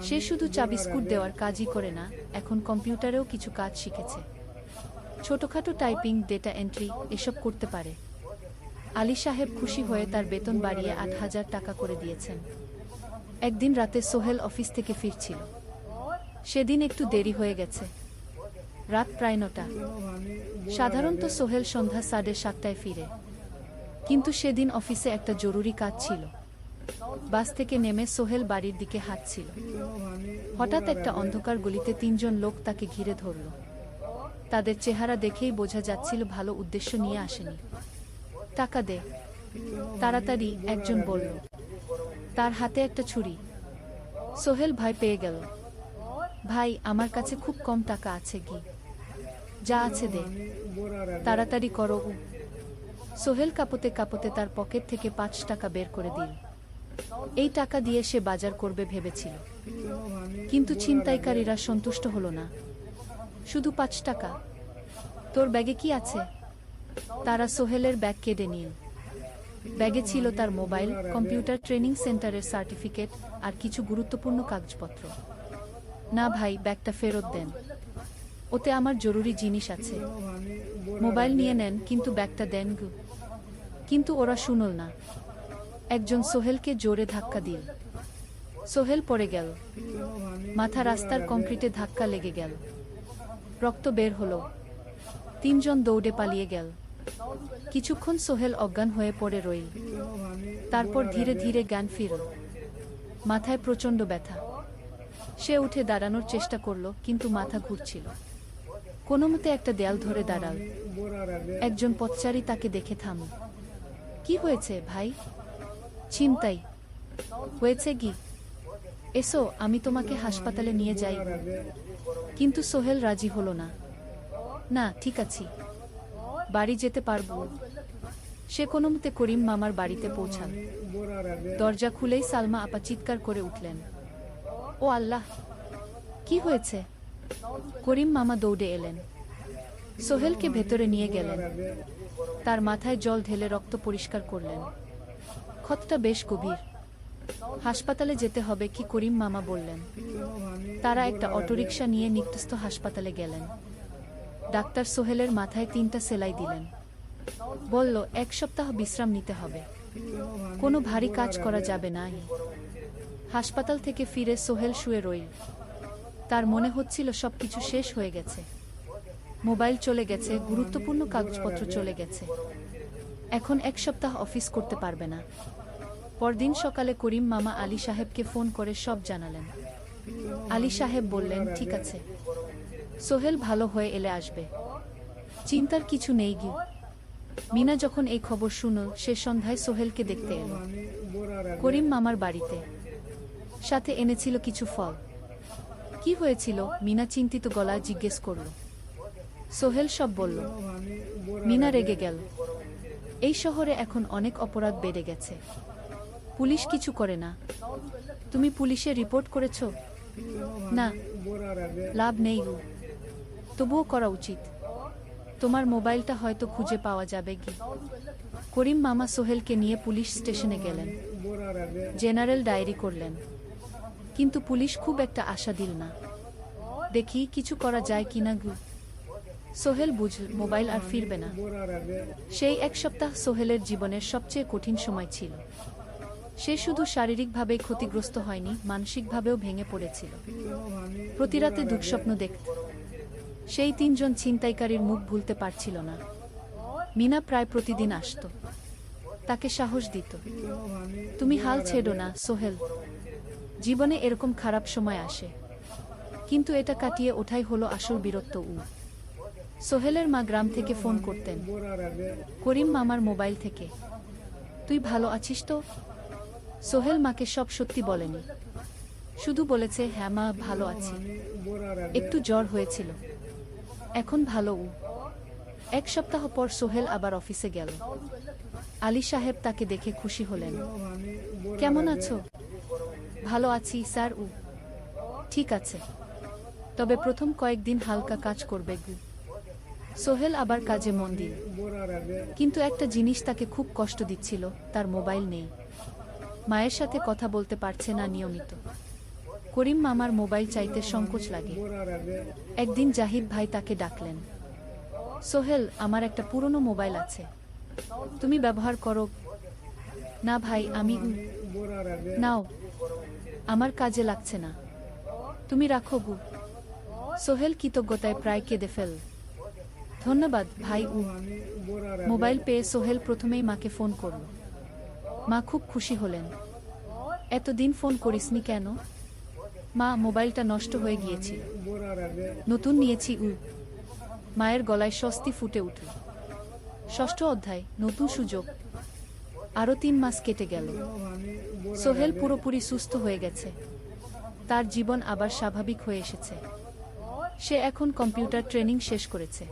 সে শুধু চা বিস্কুট দেওয়ার কাজই করে না, এখন কম্পিউটারেও কিছু কাজ শিখেছে। ছোটখাটো টাইপিং, ডেটা এন্ট্রি এসব করতে পারে। আলী সাহেব খুশি হয়ে তার বেতন বাড়িয়ে 8,000 টাকা করে দিয়েছেন। একদিন রাতে সোহেল অফিস থেকে ফিরছিল। সেদিন একটু দেরি হয়ে গেছে। রাত প্রায় 9টা। সাধারণত সোহেল সন্ধ্যা 7:30টায় ফিরে, কিন্তু সেদিন অফিসে একটা জরুরি কাজ ছিল। বাস থেকে নেমে সোহেল বাড়ির দিকে হাঁটছিল। হঠাৎ একটা অন্ধকার গলিতে 3 জন লোক তাকে ঘিরে ধরল। তাদের চেহারা দেখেই বোঝা যাচ্ছিল ভালো উদ্দেশ্য নিয়ে আসেনি। টাকা দে তাড়াতাড়ি, একজন বলল। তার হাতে একটা ছুরি। সোহেল ভয় পেয়ে গেল। ভাই, আমার কাছে খুব কম টাকা আছে গি। যা আছে দে, তাড়াতাড়ি করো। সোহেল কাঁপতে কাঁপতে তার পকেট থেকে 5 টাকা বের করে দিল। এই টাকা দিয়ে সে বাজার করবে ভেবেছিল, কিন্তু ছিনতাইকারীরা সন্তুষ্ট হলো না। শুধু 5 টাকা? তোর ব্যাগে কি আছে? তারা সোহেলের ব্যাগ কেড়ে নিল। ব্যাগে ছিল তার মোবাইল, কম্পিউটার ট্রেনিং সেন্টারের সার্টিফিকেট আর কিছু গুরুত্বপূর্ণ কাগজপত্র। না ভাই, ব্যাগটা ফেরত দেন, ওতে আমার জরুরি জিনিস আছে। মোবাইল নিয়ে নেন, কিন্তু ব্যাগটা দেন গু। কিন্তু ওরা শুনল না। একজন সোহেলকে জোরে ধাক্কা দিল। সোহেল পড়ে গেল। মাথা রাস্তার কংক্রিটে ধাক্কা লেগে গেল। রক্ত বের হলো। 3 জন দৌড়ে পালিয়ে গেল। কিছুক্ষণ সোহেল অজ্ঞান হয়ে পড়ে রইল। তারপর ধীরে ধীরে জ্ঞান ফিরল। মাথায় প্রচণ্ড ব্যথা। সে উঠে দাঁড়ানোর চেষ্টা করল, কিন্তু মাথা ঘুরছিল। কোনোমতে একটা দেয়াল ধরে দাঁড়াল। একজন পথচারী তাকে দেখে থামল। কি হয়েছে ভাই? ছিনতাই হয়েছে কি? এসো, আমি তোমাকে হাসপাতালে নিয়ে যাই। কিন্তু সোহেল রাজি হলো না। না, ঠিক আছি, বাড়ি যেতে পারবো। সে কোনোমতে করিম মামার বাড়িতে পৌঁছাল। দরজা খুলেই সালমা আপা চিৎকার করে উঠলেন। ও আল্লাহ, কি হয়েছে? করিম মামা দৌড়ে এলেন। সোহেলকে ভেতরে নিয়ে গেলেন। তার মাথায় জল ঢেলে রক্ত পরিষ্কার করলেন। ক্ষতটা বেশ গভীর। হাসপাতালে যেতে হবে কি? করিম মামা বললেন। তারা একটা অটোরিকশা নিয়ে নিকটস্থ হাসপাতালে গেলেন। ডাক্তার সোহেলের মাথায় 3টা সেলাই দিলেন। বলল, 1 সপ্তাহ বিশ্রাম নিতে হবে, কোনো ভারী কাজ করা যাবে না। হাসপাতাল থেকে ফিরে সোহেল শুয়ে রইল। তার মনে হচ্ছিল সবকিছু শেষ হয়ে গেছে। মোবাইল চলে গেছে, গুরুত্বপূর্ণ কাগজপত্র চলে গেছে। এখন 1 সপ্তাহ অফিস করতে পারবে না। পরদিন সকালে করিম মামা আলী সাহেবকে ফোন করে সব জানালেন। আলী সাহেব বললেন, ঠিক আছে, সোহেল ভালো হয়ে এলে আসবে, চিন্তার কিছু নেই গি। মিনা যখন এই খবর শুনল, সে সন্ধ্যায় সোহেলকে দেখতে এলো করিম মামার বাড়িতে। সাথে এনেছিল কিছু ফল। কি হয়েছিল? মিনা চিন্তিত গলায় জিজ্ঞেস করল। সোহেল সব বলল। মিনা রেগে গেল। এই শহরে এখন অনেক অপরাধ বেড়ে গেছে, পুলিশ কিছু করে না। তুমি পুলিশে রিপোর্ট করেছো? না, লাভ নেই গো, তবুও করা উচিত। তোমার মোবাইলটা হয়তো খুঁজে পাওয়া যাবে কি। করিম মামা সোহেলকে নিয়ে পুলিশ স্টেশনে গেলেন। জেনারেল ডায়েরি করলেন, কিন্তু পুলিশ খুব একটা আশা দিল না। দেখি কিছু করা যায় কিনা গু। সোহেল বুঝল মোবাইল আর ফিরবে না। সেই এক সপ্তাহ সোহেলের জীবনের সবচেয়ে কঠিন সময় ছিল। সে শুধু শারীরিকভাবেই ক্ষতিগ্রস্ত হয়নি, মানসিকভাবেও ভেঙে পড়েছিল। প্রতি রাতে দুঃস্বপ্ন দেখত। সেই তিনজন ছিনতাইকারীর মুখ ভুলতে পারছিল না। মিনা প্রায় প্রতিদিন আসত, তাকে সাহস দিত, তুমি হাল ছেড়ো না সোহেল, জীবনে এরকম খারাপ সময় আসে, কিন্তু এটা কাটিয়ে ওঠাই হলো আসল বীরত্ব। সোহেলের মা গ্রাম থেকে ফোন করতেন, করিম মামার মোবাইল থেকে, তুই ভালো আছিস তো? সোহেল মাকে সব সত্যি বলেনি, শুধু বলেছে হ্যাঁ মা ভালো আছি, একটু জ্বর হয়েছিল, এখন ভালো। এক সপ্তাহ পর সোহেল আবার অফিসে গেল। আলী সাহেব তাকে দেখে খুশি হলেন। কেমন আছো? ভালো আছি স্যার। ঠিক আছে, তবে প্রথম কয়েকদিন হালকা কাজ করবে। সোহেল আবার কাজে মন দিল, কিন্তু একটা জিনিস তাকে খুব কষ্ট দিচ্ছিল, তার মোবাইল নেই। মায়ের সাথে কথা বলতে পারছে না নিয়মিত। করিম মামার মোবাইল চাইতে সংকোচ লাগে। একদিন জাহিদ ভাই তাকে ডাকলেন, সোহেল, আমার একটা পুরনো মোবাইল আছে, তুমি ব্যবহার করো। না ভাই, আমি। নাও, আমার কাজে লাগছে না, তুমি রাখো। সোহেল কৃতজ্ঞতায় প্রায় কেঁদে ফেল। ধন্যবাদ ভাই। মোবাইল পেয়ে সোহেল প্রথমেই মাকে ফোন করল। মা খুব খুশি হলেন। এতদিন ফোন করিসনি কেন? মা, মোবাইলটা নষ্ট হয়ে গিয়েছিল, নতুন নিয়েছি। মায়ের গলায় স্বস্তি ফুটে উঠল। ষষ্ঠ অধ্যায়, নতুন সুযোগ। আরও 3 মাস কেটে গেল। সোহেল পুরোপুরি সুস্থ হয়ে গেছে, তার জীবন আবার স্বাভাবিক হয়ে এসেছে। সে এখন কম্পিউটার ট্রেনিং শেষ করেছে,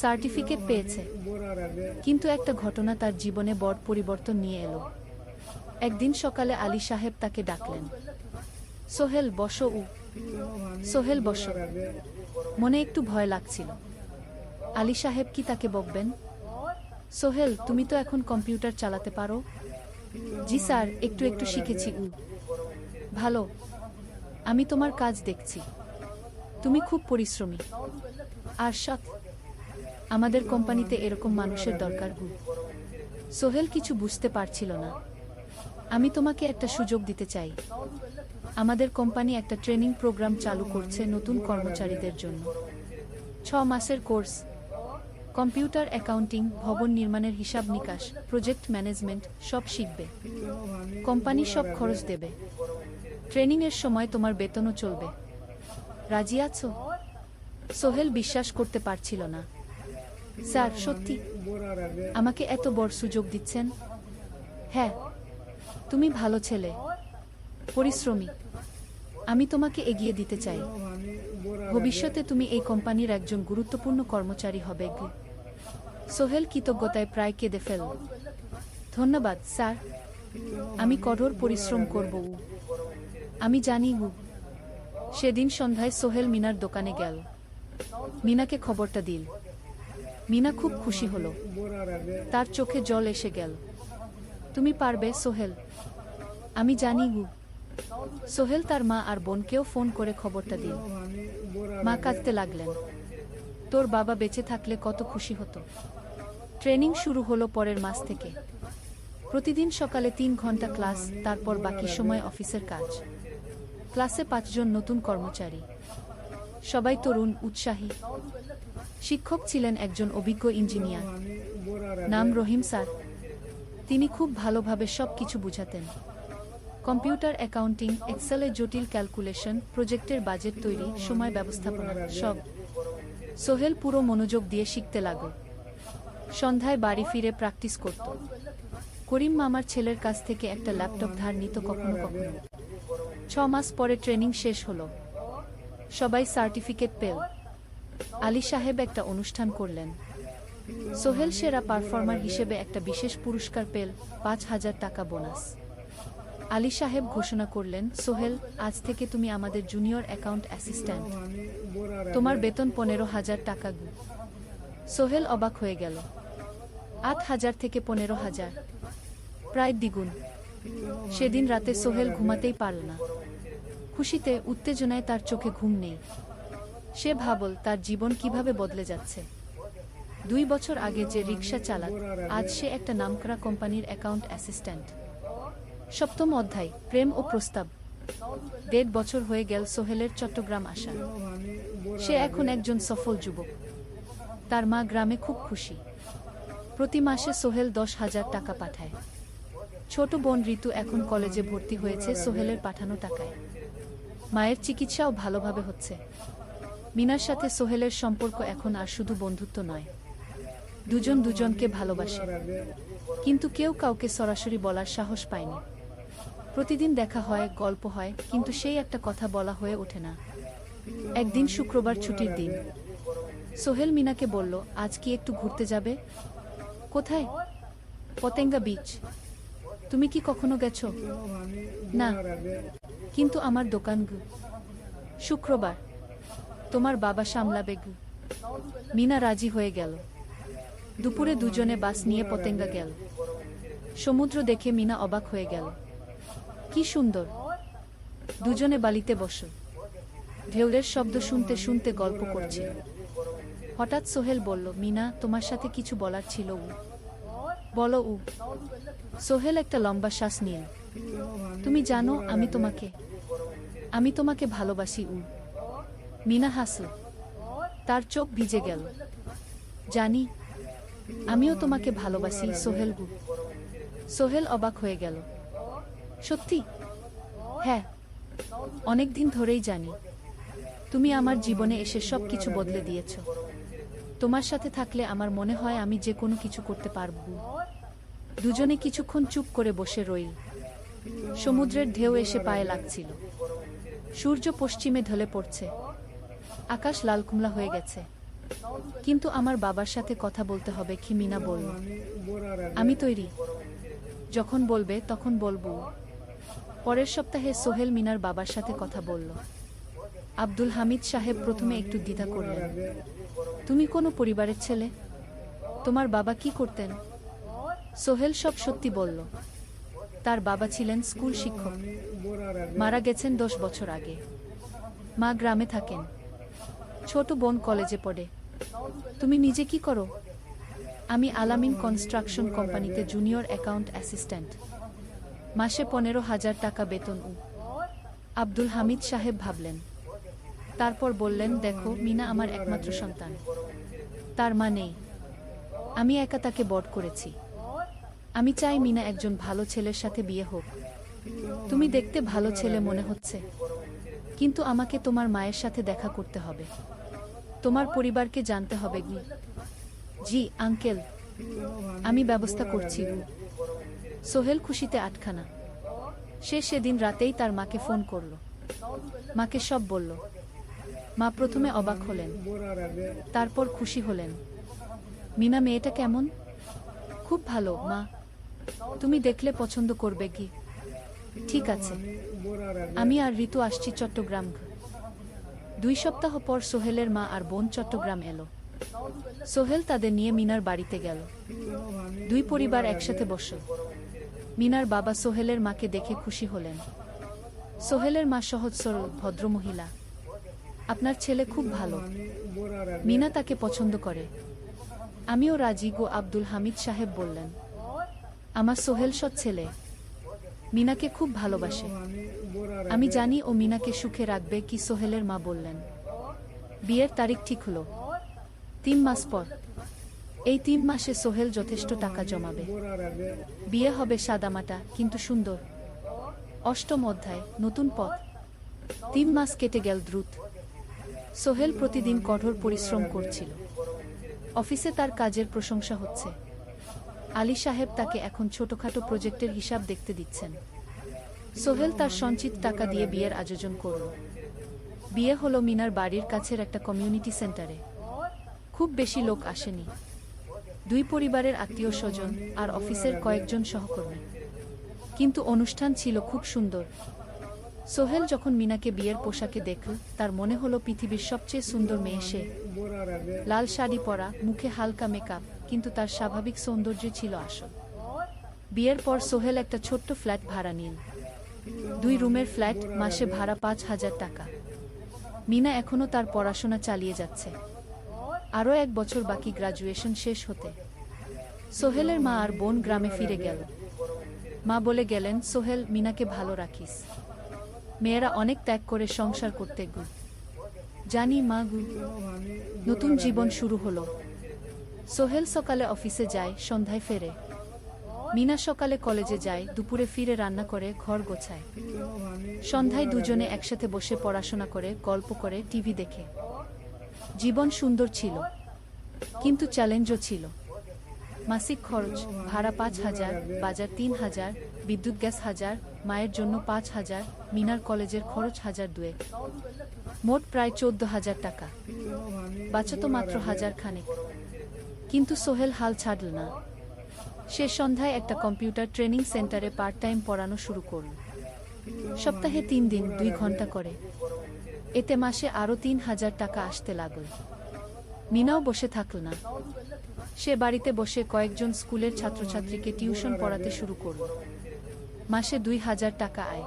সার্টিফিকেট পেয়েছে। কিন্তু একটা ঘটনা তার জীবনে বড় পরিবর্তন নিয়ে এলো। একদিন সকালে আলী সাহেব তাকে ডাকলেন, সোহেল বসো। সোহেল বসো। মনে একটু ভয় লাগছিল। আলী সাহেব কি তাকে বকবেন? সোহেল, তুমি তো এখন কম্পিউটার চালাতে পারো? জি স্যার, একটু একটু শিখেছি। ভালো, আমি তোমার কাজ দেখছি, তুমি খুব পরিশ্রমী আর সৎ। আমাদের কোম্পানিতে এরকম মানুষের দরকার। সোহেল কিছু বুঝতে পারছিল না। আমি তোমাকে একটা সুযোগ দিতে চাই। আমাদের কোম্পানি একটা ট্রেনিং প্রোগ্রাম চালু করছে নতুন কর্মচারীদের জন্য। 6 মাসের কোর্স, কম্পিউটার, অ্যাকাউন্টিং, ভবন নির্মাণের হিসাব নিকাশ, প্রজেক্ট ম্যানেজমেন্ট, সব শিখবে। কোম্পানি সব খরচ দেবে। ট্রেনিংয়ের সময় তোমার বেতনও চলবে। রাজি আছো? সোহেল বিশ্বাস করতে পারছিল না। স্যার, সত্যি আমাকে এত বড় সুযোগ দিচ্ছেন? হ্যাঁ, তুমি ভালো ছেলে, পরিশ্রমী, আমি তোমাকে এগিয়ে দিতে চাই। ভবিষ্যতে তুমি এই কোম্পানির একজন গুরুত্বপূর্ণ কর্মচারী হবে। সোহেল কৃতজ্ঞতায় প্রায় কেঁদে ফেলল। ধন্যবাদ স্যার, আমি কঠোর পরিশ্রম করব। আমি জানি। সেদিন সন্ধ্যায় সোহেল মিনার দোকানে গেল। মিনাকে খবরটা দিল। মিনা খুব খুশি হলো, তার চোখে জল এসে গেল। তুমি পারবে সোহেল, আমি জানি। সোহেল তার মা আর বোনকেও ফোন করে খবরটা দিল। মা কাঁদতে লাগলেন, তোর বাবা বেঁচে থাকলে কত খুশি হতো। ট্রেনিং শুরু হলো পরের মাস থেকে। প্রতিদিন সকালে 3 ঘন্টা ক্লাস, তারপর বাকি সময় অফিসের কাজ। ক্লাসে 5 জন নতুন কর্মচারী, সবাই তরুণ, উৎসাহী। শিক্ষক ছিলেন একজন অভিজ্ঞ ইঞ্জিনিয়ার, নাম রহিম স্যার। তিনি খুব ভালোভাবে সব কিছু বুঝাতেন। কম্পিউটার, অ্যাকাউন্টিং, এক্সেলে জটিল ক্যালকুলেশন, প্রজেক্টের বাজেট তৈরি, সময় ব্যবস্থাপনা, সব। সোহেল পুরো মনোযোগ দিয়ে শিখতে লাগল। সন্ধ্যায় বাড়ি ফিরে প্র্যাকটিস করত। করিম মামার ছেলের কাছ থেকে একটা ল্যাপটপ ধার নিত কখনো কখনো। 6 মাস পরে ট্রেনিং শেষ হলো, সবাই সার্টিফিকেট পেল। আলী সাহেব একটা অনুষ্ঠান করলেন। সোহেল সেরা পারফর্মার হিসেবে একটা বিশেষ পুরস্কার পেল, 5,000 টাকা বোনাস। আলী সাহেব ঘোষণা করলেন, সোহেল, আজ থেকে তুমি আমাদের জুনিয়র অ্যাকাউন্ট অ্যাসিস্ট্যান্ট, তোমার বেতন 15,000 টাকা। সোহেল অবাক হয়ে গেল। 8,000 থেকে 15,000, প্রায় দ্বিগুণ। সেদিন রাতে সোহেল ঘুমাতেই পারল না। খুশিতে, উত্তেজনায় তার চোখে ঘুম নেই। সে ভাবল তার জীবন কিভাবে বদলে যাচ্ছে। 2 বছর আগে যে রিক্সা চালাত, আজ সে একটা নামকরা কোম্পানির অ্যাকাউন্ট অ্যাসিস্ট্যান্ট। 7ম অধ্যায়, প্রেম ও প্রস্তাব। 1.5 বছর হয়ে গেল সোহেলের চট্টগ্রাম আসা। সে এখন একজন সফল যুবক। তার মা গ্রামে খুব খুশি। প্রতি মাসে সোহেল 10,000 টাকা পাঠায়। ছোট বোন ঋতু এখন কলেজে ভর্তি হয়েছে সোহেলের পাঠানো টাকায়। মায়ের চিকিৎসাও ভালোভাবে হচ্ছে। মিনার সাথে সোহেলের সম্পর্ক এখন আর শুধু বন্ধুত্ব নয়, দুজন দুজনকে ভালোবাসে। কিন্তু কেউ কাউকে সরাসরি বলার সাহস পায়নি। প্রতিদিন দেখা হয়, গল্প হয়, কিন্তু সেই একটা কথা বলা হয়ে ওঠে না। একদিন শুক্রবার ছুটির দিন। সোহেল মিনাকে বলল, আজ কি একটু ঘুরতে যাবে? কোথায়? পতেঙ্গা বিচ। তুমি কি কখনো গেছো? না, কিন্তু আমার দোকান গু। শুক্রবার তোমার বাবা সামলাবে গু। মিনা রাজি হয়ে গেল। দুপুরে দুজনে বাস নিয়ে পতেঙ্গা গেল। সমুদ্র দেখে মিনা অবাক হয়ে গেল। কি সুন্দর! দুজনে বালিতে বসল। ঢেউয়ের শব্দ শুনতে শুনতে গল্প করছিল। হঠাৎ সোহেল বলল, মিনা, তোমার সাথে কিছু বলার ছিল। বলো। সোহেল একটা লম্বা শ্বাস নিল। তুমি জানো আমি তোমাকে ভালোবাসি। মিনা হাসল। তার চোখ ভিজে গেল। জানি, আমিও তোমাকে ভালোবাসি সোহেল। সোহেল অবাক হয়ে গেল। সত্যি? হ্যাঁ, অনেকদিন ধরেই জানি। তুমি আমার জীবনে এসে সব কিছু বদলে দিয়েছ। তোমার সাথে থাকলে আমার মনে হয় আমি যে কোনো কিছু করতে পারব। দুজনে কিছুক্ষণ চুপ করে বসে রইল। সমুদ্রের ঢেউ এসে পায়ে লাগছিল। সূর্য পশ্চিমে ঢলে পড়ছে। আকাশ লাল কুমলা হয়ে গেছে। কিন্তু আমার বাবার সাথে কথা বলতে হবে কি? মিনা বলল। আমি তৈরি। যখন বলবে তখন বলবো। পরের সপ্তাহে সোহেল মিনার বাবার সাথে কথা বলল। আব্দুল হামিদ সাহেব প্রথমে একটু দ্বিধা করলেন। তুমি কোনো পরিবারের ছেলে? তোমার বাবা কি করতেন? সোহেল সব সত্যি বলল। তার বাবা ছিলেন স্কুল শিক্ষক। মারা গেছেন 10 বছর আগে। মা গ্রামে থাকেন। ছোট বোন কলেজে পড়ে। তুমি নিজে কি করো? আমি আলামিন কনস্ট্রাকশন কোম্পানিতে জুনিয়র অ্যাকাউন্ট অ্যাসিস্ট্যান্ট। মাসে 15,000 টাকা বেতন। আব্দুল হামিদ সাহেব ভাবলেন। তারপর বললেন, দেখো মিনা আমার একমাত্র সন্তান। তার মা নেই। আমি একা তাকে বড় করেছি। আমি চাই মিনা একজন ভালো ছেলের সাথে বিয়ে হোক। তুমি দেখতে ভালো ছেলে মনে হচ্ছে, কিন্তু আমাকে তোমার মায়ের সাথে দেখা করতে হবে। তোমার পরিবারকে জানতে হবে। জি আঙ্কেল, আমি ব্যবস্থা করছি। সোহেল খুশিতে আটখানা। সে সেদিন রাতেই তার মাকে ফোন করল। মাকে সব বলল। মা প্রথমে অবাক হলেন, তারপর খুশি হলেন। মিনা মেয়েটা কেমন? খুব ভালো মা, তুমি দেখলে পছন্দ করবে কি? ঠিক আছে, আমি আর ঋতু আসছি চট্টগ্রাম। 2 সপ্তাহ পর সোহেলের মা আর বোন চট্টগ্রাম এলো। সোহেল তাদের নিয়ে মিনার বাড়িতে গেল। 2 পরিবার একসাথে বসল। মিনার বাবা সোহেলের মাকে দেখে খুশি হলেন। সোহেলের মা সহজ সরল ভদ্রমহিলা। আপনার ছেলে খুব ভালো। মিনা তাকে পছন্দ করে। আমিও রাজি গো, আব্দুল হামিদ সাহেব বললেন। আমার সোহেল সৎ ছেলে, মিনাকে খুব ভালোবাসে। আমি জানি ও মিনাকে সুখে রাখবে কি? সোহেলের মা বললেন। বিয়ের তারিখ ঠিক হলো 3 মাস পর। এই 3 মাসে সোহেল যথেষ্ট টাকা জমাবে। বিয়ে হবে সাদামাটা কিন্তু সুন্দর। 8ম অধ্যায়, নতুন পথ। 3 মাস কেটে গেল দ্রুত। সোহেল প্রতিদিন কঠোর পরিশ্রম করছিল। অফিসে তার কাজের প্রশংসা হচ্ছে। আলী সাহেব তাকে এখন ছোটখাটো প্রজেক্টের হিসাব দেখতে দিচ্ছেন। সোহেল তার সঞ্চিত টাকা দিয়ে বিয়ের আয়োজন করল। বিয়ে হলো মিনার বাড়ির কাছের একটা কমিউনিটি সেন্টারে। খুব বেশি লোক আসেনি। 2 পরিবারের আত্মীয় স্বজন আর অফিসের কয়েকজন সহকর্মী। কিন্তু অনুষ্ঠান ছিল খুব সুন্দর। সোহেল যখন মিনাকে বিয়ের পোশাকে দেখল, তার মনে হলো পৃথিবীর সবচেয়ে সুন্দর মেয়ে সে। লাল শাড়ি পরা, মুখে হালকা মেকআপ, কিন্তু তার স্বাভাবিক সৌন্দর্য ছিল আসল। বিয়ের পর সোহেল একটা ছোট্ট ফ্ল্যাট ভাড়া নিল। 2 রুমের ফ্ল্যাট, মাসে ভাড়া 5,000 টাকা। মিনা এখনও তার পড়াশোনা চালিয়ে যাচ্ছে। আরও 1 বছর বাকি গ্রাজুয়েশন শেষ হতে। সোহেলের মা আর বোন গ্রামে ফিরে গেল। মা বলে গেলেন, সোহেল, মিনাকে ভালো রাখিস। মেয়েরা অনেক ত্যাগ করে সংসার করতে গু। জানি মা গু। নতুন জীবন শুরু হলো। সোহেল সকালে অফিসে যায়, সন্ধ্যায় ফেরে। মিনা সকালে কলেজে যায়, দুপুরে ফিরে রান্না করে, ঘর গোছায়। সন্ধ্যায় দুজনে একসাথে বসে পড়াশোনা করে, গল্প করে, টিভি দেখে। জীবন সুন্দর ছিল, কিন্তু চ্যালেঞ্জও ছিল। মাসিক খরচ, ভাড়া 5,000, বাজার 3,000, বিদ্যুৎ গ্যাস 1,000, মায়ের জন্য 5,000, মিনার কলেজের খরচ 1,200। মোট প্রায় 14,000 টাকা। বাঁচত মাত্র 1,000 খানেক। কিন্তু সোহেল হাল ছাড়ল না। সে সন্ধ্যায় একটা কম্পিউটার ট্রেনিং সেন্টারে পার্ট টাইম পড়ানো শুরু করল। সপ্তাহে 3 দিন 2 ঘন্টা করে। এতে মাসে আরও 3,000 টাকা আসতে লাগল। মিনাও বসে থাকল না। সে বাড়িতে বসে কয়েকজন স্কুলের ছাত্রছাত্রীকে টিউশন পড়াতে শুরু করল। মাসে 2,000 টাকা আয়।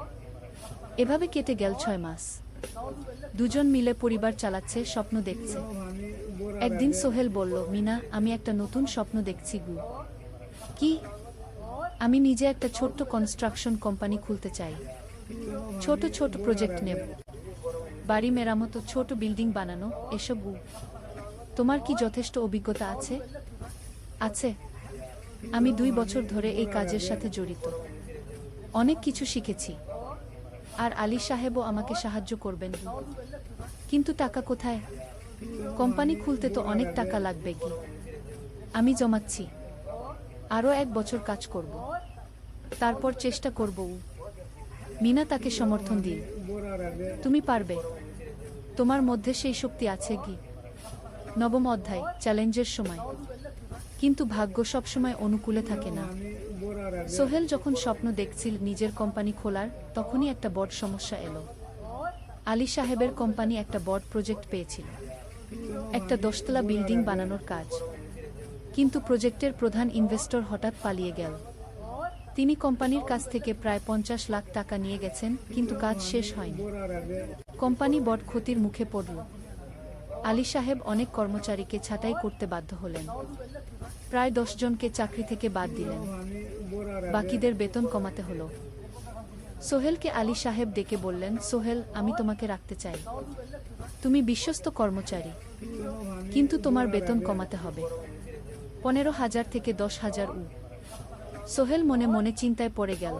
এভাবে কেটে গেল 6 মাস। দুজন মিলে পরিবার চালাচ্ছে, স্বপ্ন দেখছে। একদিন সোহেল বলল, মিনা, আমি একটা নতুন স্বপ্ন দেখছি গু। কি? আমি নিজে একটা ছোট্ট কনস্ট্রাকশন কোম্পানি খুলতে চাই। ছোট ছোট প্রজেক্ট নেব। বাড়ি মেরামত, ছোট বিল্ডিং বানানো, এসব। তোমার কি যথেষ্ট অভিজ্ঞতা আছে? আছে। আমি 2 বছর ধরে এই কাজের সাথে জড়িত। অনেক কিছু শিখেছি। আর আলী সাহেবও আমাকে সাহায্য করবেন। কিন্তু টাকা কোথায়? কোম্পানি খুলতে তো অনেক টাকা লাগবে কি? আমি জমাচ্ছি। আরও 1 বছর কাজ করব। তারপর চেষ্টা করব। মিনা তাকে সমর্থন দিল। তুমি পারবে। তোমার মধ্যে সেই শক্তি আছে কি? 9ম অধ্যায়, চ্যালেঞ্জের সময়। কিন্তু ভাগ্য সবসময় অনুকূলে থাকে না। সোহেল যখন স্বপ্ন দেখছিল নিজের কোম্পানি খোলার, তখনই একটা বড় সমস্যা এলো। আলী সাহেবের কোম্পানি একটা বড় প্রজেক্ট পেয়েছিল। একটা 10 তলা বিল্ডিং বানানোর কাজ। কিন্তু প্রজেক্টের প্রধান ইনভেস্টর হঠাৎ পালিয়ে গেল। তিনি কোম্পানির কাছ থেকে প্রায় 50 লাখ টাকা নিয়ে গেছেন, কিন্তু কাজ শেষ হয়নি। কোম্পানি বড় ক্ষতির মুখে পড়ল। আলী সাহেব অনেক কর্মচারীকে ছাঁটাই করতে বাধ্য হলেন। প্রায় 10 জনকে চাকরি থেকে বাদ দিলেন। বাকিদের বেতন কমাতে হলো। সোহেলকে আলী সাহেব ডেকে বললেন, সোহেল, আমি তোমাকে রাখতে চাই। তুমি বিশ্বস্ত কর্মচারী। কিন্তু তোমার বেতন কমাতে হবে। 15,000 থেকে 10,000 সোহেল মনে মনে চিন্তায় পড়ে গেল।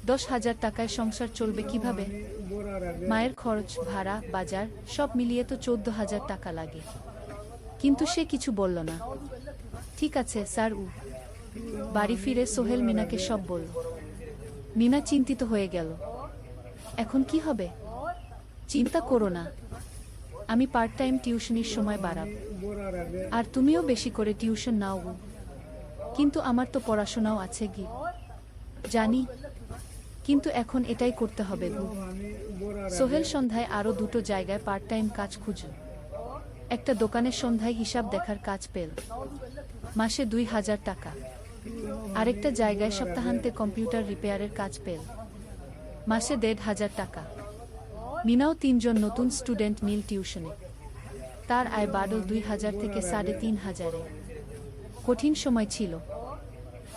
10,000 টাকায় সংসার চলবে কিভাবে? মায়ের খরচ, ভাড়া, বাজার সব মিলিয়ে তো 14,000 টাকা লাগে। কিন্তু সে কিছু বলল না। ঠিক আছে স্যার। বাড়ি ফিরে সোহেল মিনাকে সব বলল। মিনা চিন্তিত হয়ে গেল। এখন কি হবে? চিন্তা করো না। আমি পার্ট টাইম টিউশনির সময় বাড়াব। আর তুমিও বেশি করে টিউশন নাও। কিন্তু আমার তো পড়াশোনাও আছে কি। জানি, কিন্তু এখন এটাই করতে হবে গু। সোহেল সন্ধ্যায় আরও 2টো জায়গায় পার্ট টাইম কাজ খুঁজল। একটা দোকানের সন্ধ্যায় হিসাব দেখার কাজ পেল। মাসে 2,000 টাকা। আরেকটা জায়গায় সপ্তাহান্তে কম্পিউটার রিপেয়ারের কাজ পেল। মাসে 1,500 টাকা। মিনাও 3 জন নতুন স্টুডেন্ট নিল টিউশনে। তার আয় বাড়ল 2,000 থেকে 3,500-এ। কঠিন সময় ছিল।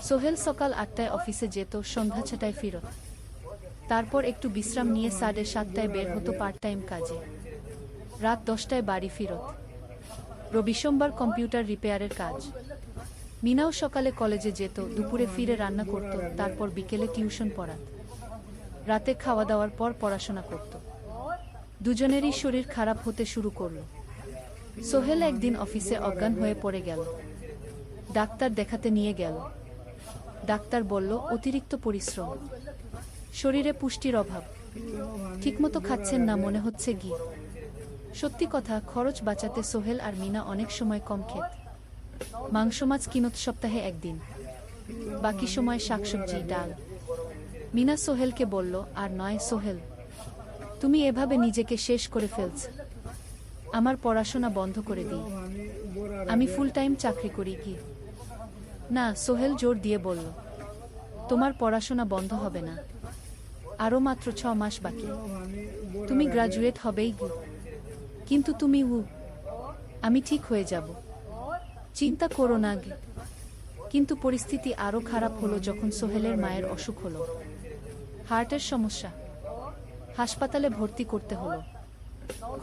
সোহেল সকাল 8টায় অফিসে যেত, সন্ধ্যা 6টায় ফিরত। তারপর একটু বিশ্রাম নিয়ে 7:30টায় বের হতো পার্ট টাইম কাজে। রাত 10টায় বাড়ি ফিরত। রবি সোমবার কম্পিউটার রিপেয়ারের কাজ। মিনাও সকালে কলেজে যেত, দুপুরে ফিরে রান্না করত, তারপর বিকেলে টিউশন পড়াত। রাতে খাওয়া দাওয়ার পর পড়াশোনা করত। দুজনেরই শরীর খারাপ হতে শুরু করল। সোহেল একদিন অফিসে অজ্ঞান হয়ে পড়ে গেল। ডাক্তার দেখাতে নিয়ে গেল। ডাক্তার বলল, অতিরিক্ত পরিশ্রম, শরীরে পুষ্টির অভাব, ঠিকমতো খাচ্ছেন না মনে হচ্ছে ঘি। সত্যি কথা, খরচ বাঁচাতে সোহেল আর মিনা অনেক সময় কম খেত। মাংস মাছ কিনত সপ্তাহে 1 দিন। বাকি সময় শাকসবজি, ডাল। মিনা সোহেলকে বলল, আর নয় সোহেল, তুমি এভাবে নিজেকে শেষ করে ফেলছ। আমার পড়াশোনা বন্ধ করে দিই। আমি ফুল টাইম চাকরি করি কি? না, সোহেল জোর দিয়ে বলল, তোমার পড়াশোনা বন্ধ হবে না। আরও মাত্র 6 মাস বাকি। তুমি গ্রাজুয়েট হবেই গি। কিন্তু তুমি আমি ঠিক হয়ে যাব, চিন্তা করো না গে। কিন্তু পরিস্থিতি আরও খারাপ হলো যখন সোহেলের মায়ের অসুখ হলো। হার্টের সমস্যা, হাসপাতালে ভর্তি করতে হলো।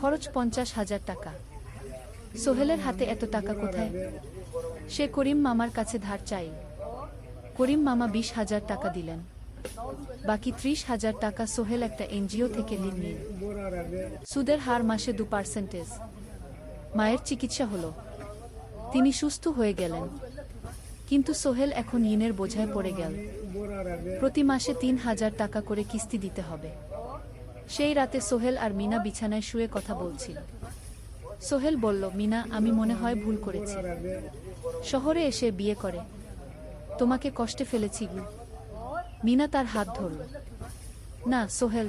খরচ 50,000 টাকা। সোহেলের হাতে এত টাকা কোথায়? সে করিম মামার কাছে ধার চাই। করিম মামা 20,000 টাকা দিলেন। বাকি 30,000 টাকা সোহেল একটা এনজিও থেকে ঋণ নিল। সুদের হার মাসে 2%। মায়ের চিকিৎসা হলো, তিনি সুস্থ হয়ে গেলেন। কিন্তু সোহেল এখন ঋণের বোঝায় পড়ে গেল। প্রতি মাসে 3,000 টাকা করে কিস্তি দিতে হবে। সেই রাতে সোহেল আর মিনা বিছানায় শুয়ে কথা বলছিল। সোহেল বলল, মিনা, আমি মনে হয় ভুল করেছি। শহরে এসে বিয়ে করে তোমাকে কষ্টে ফেলেছি গু। মিনা তার হাত ধরল। না সোহেল,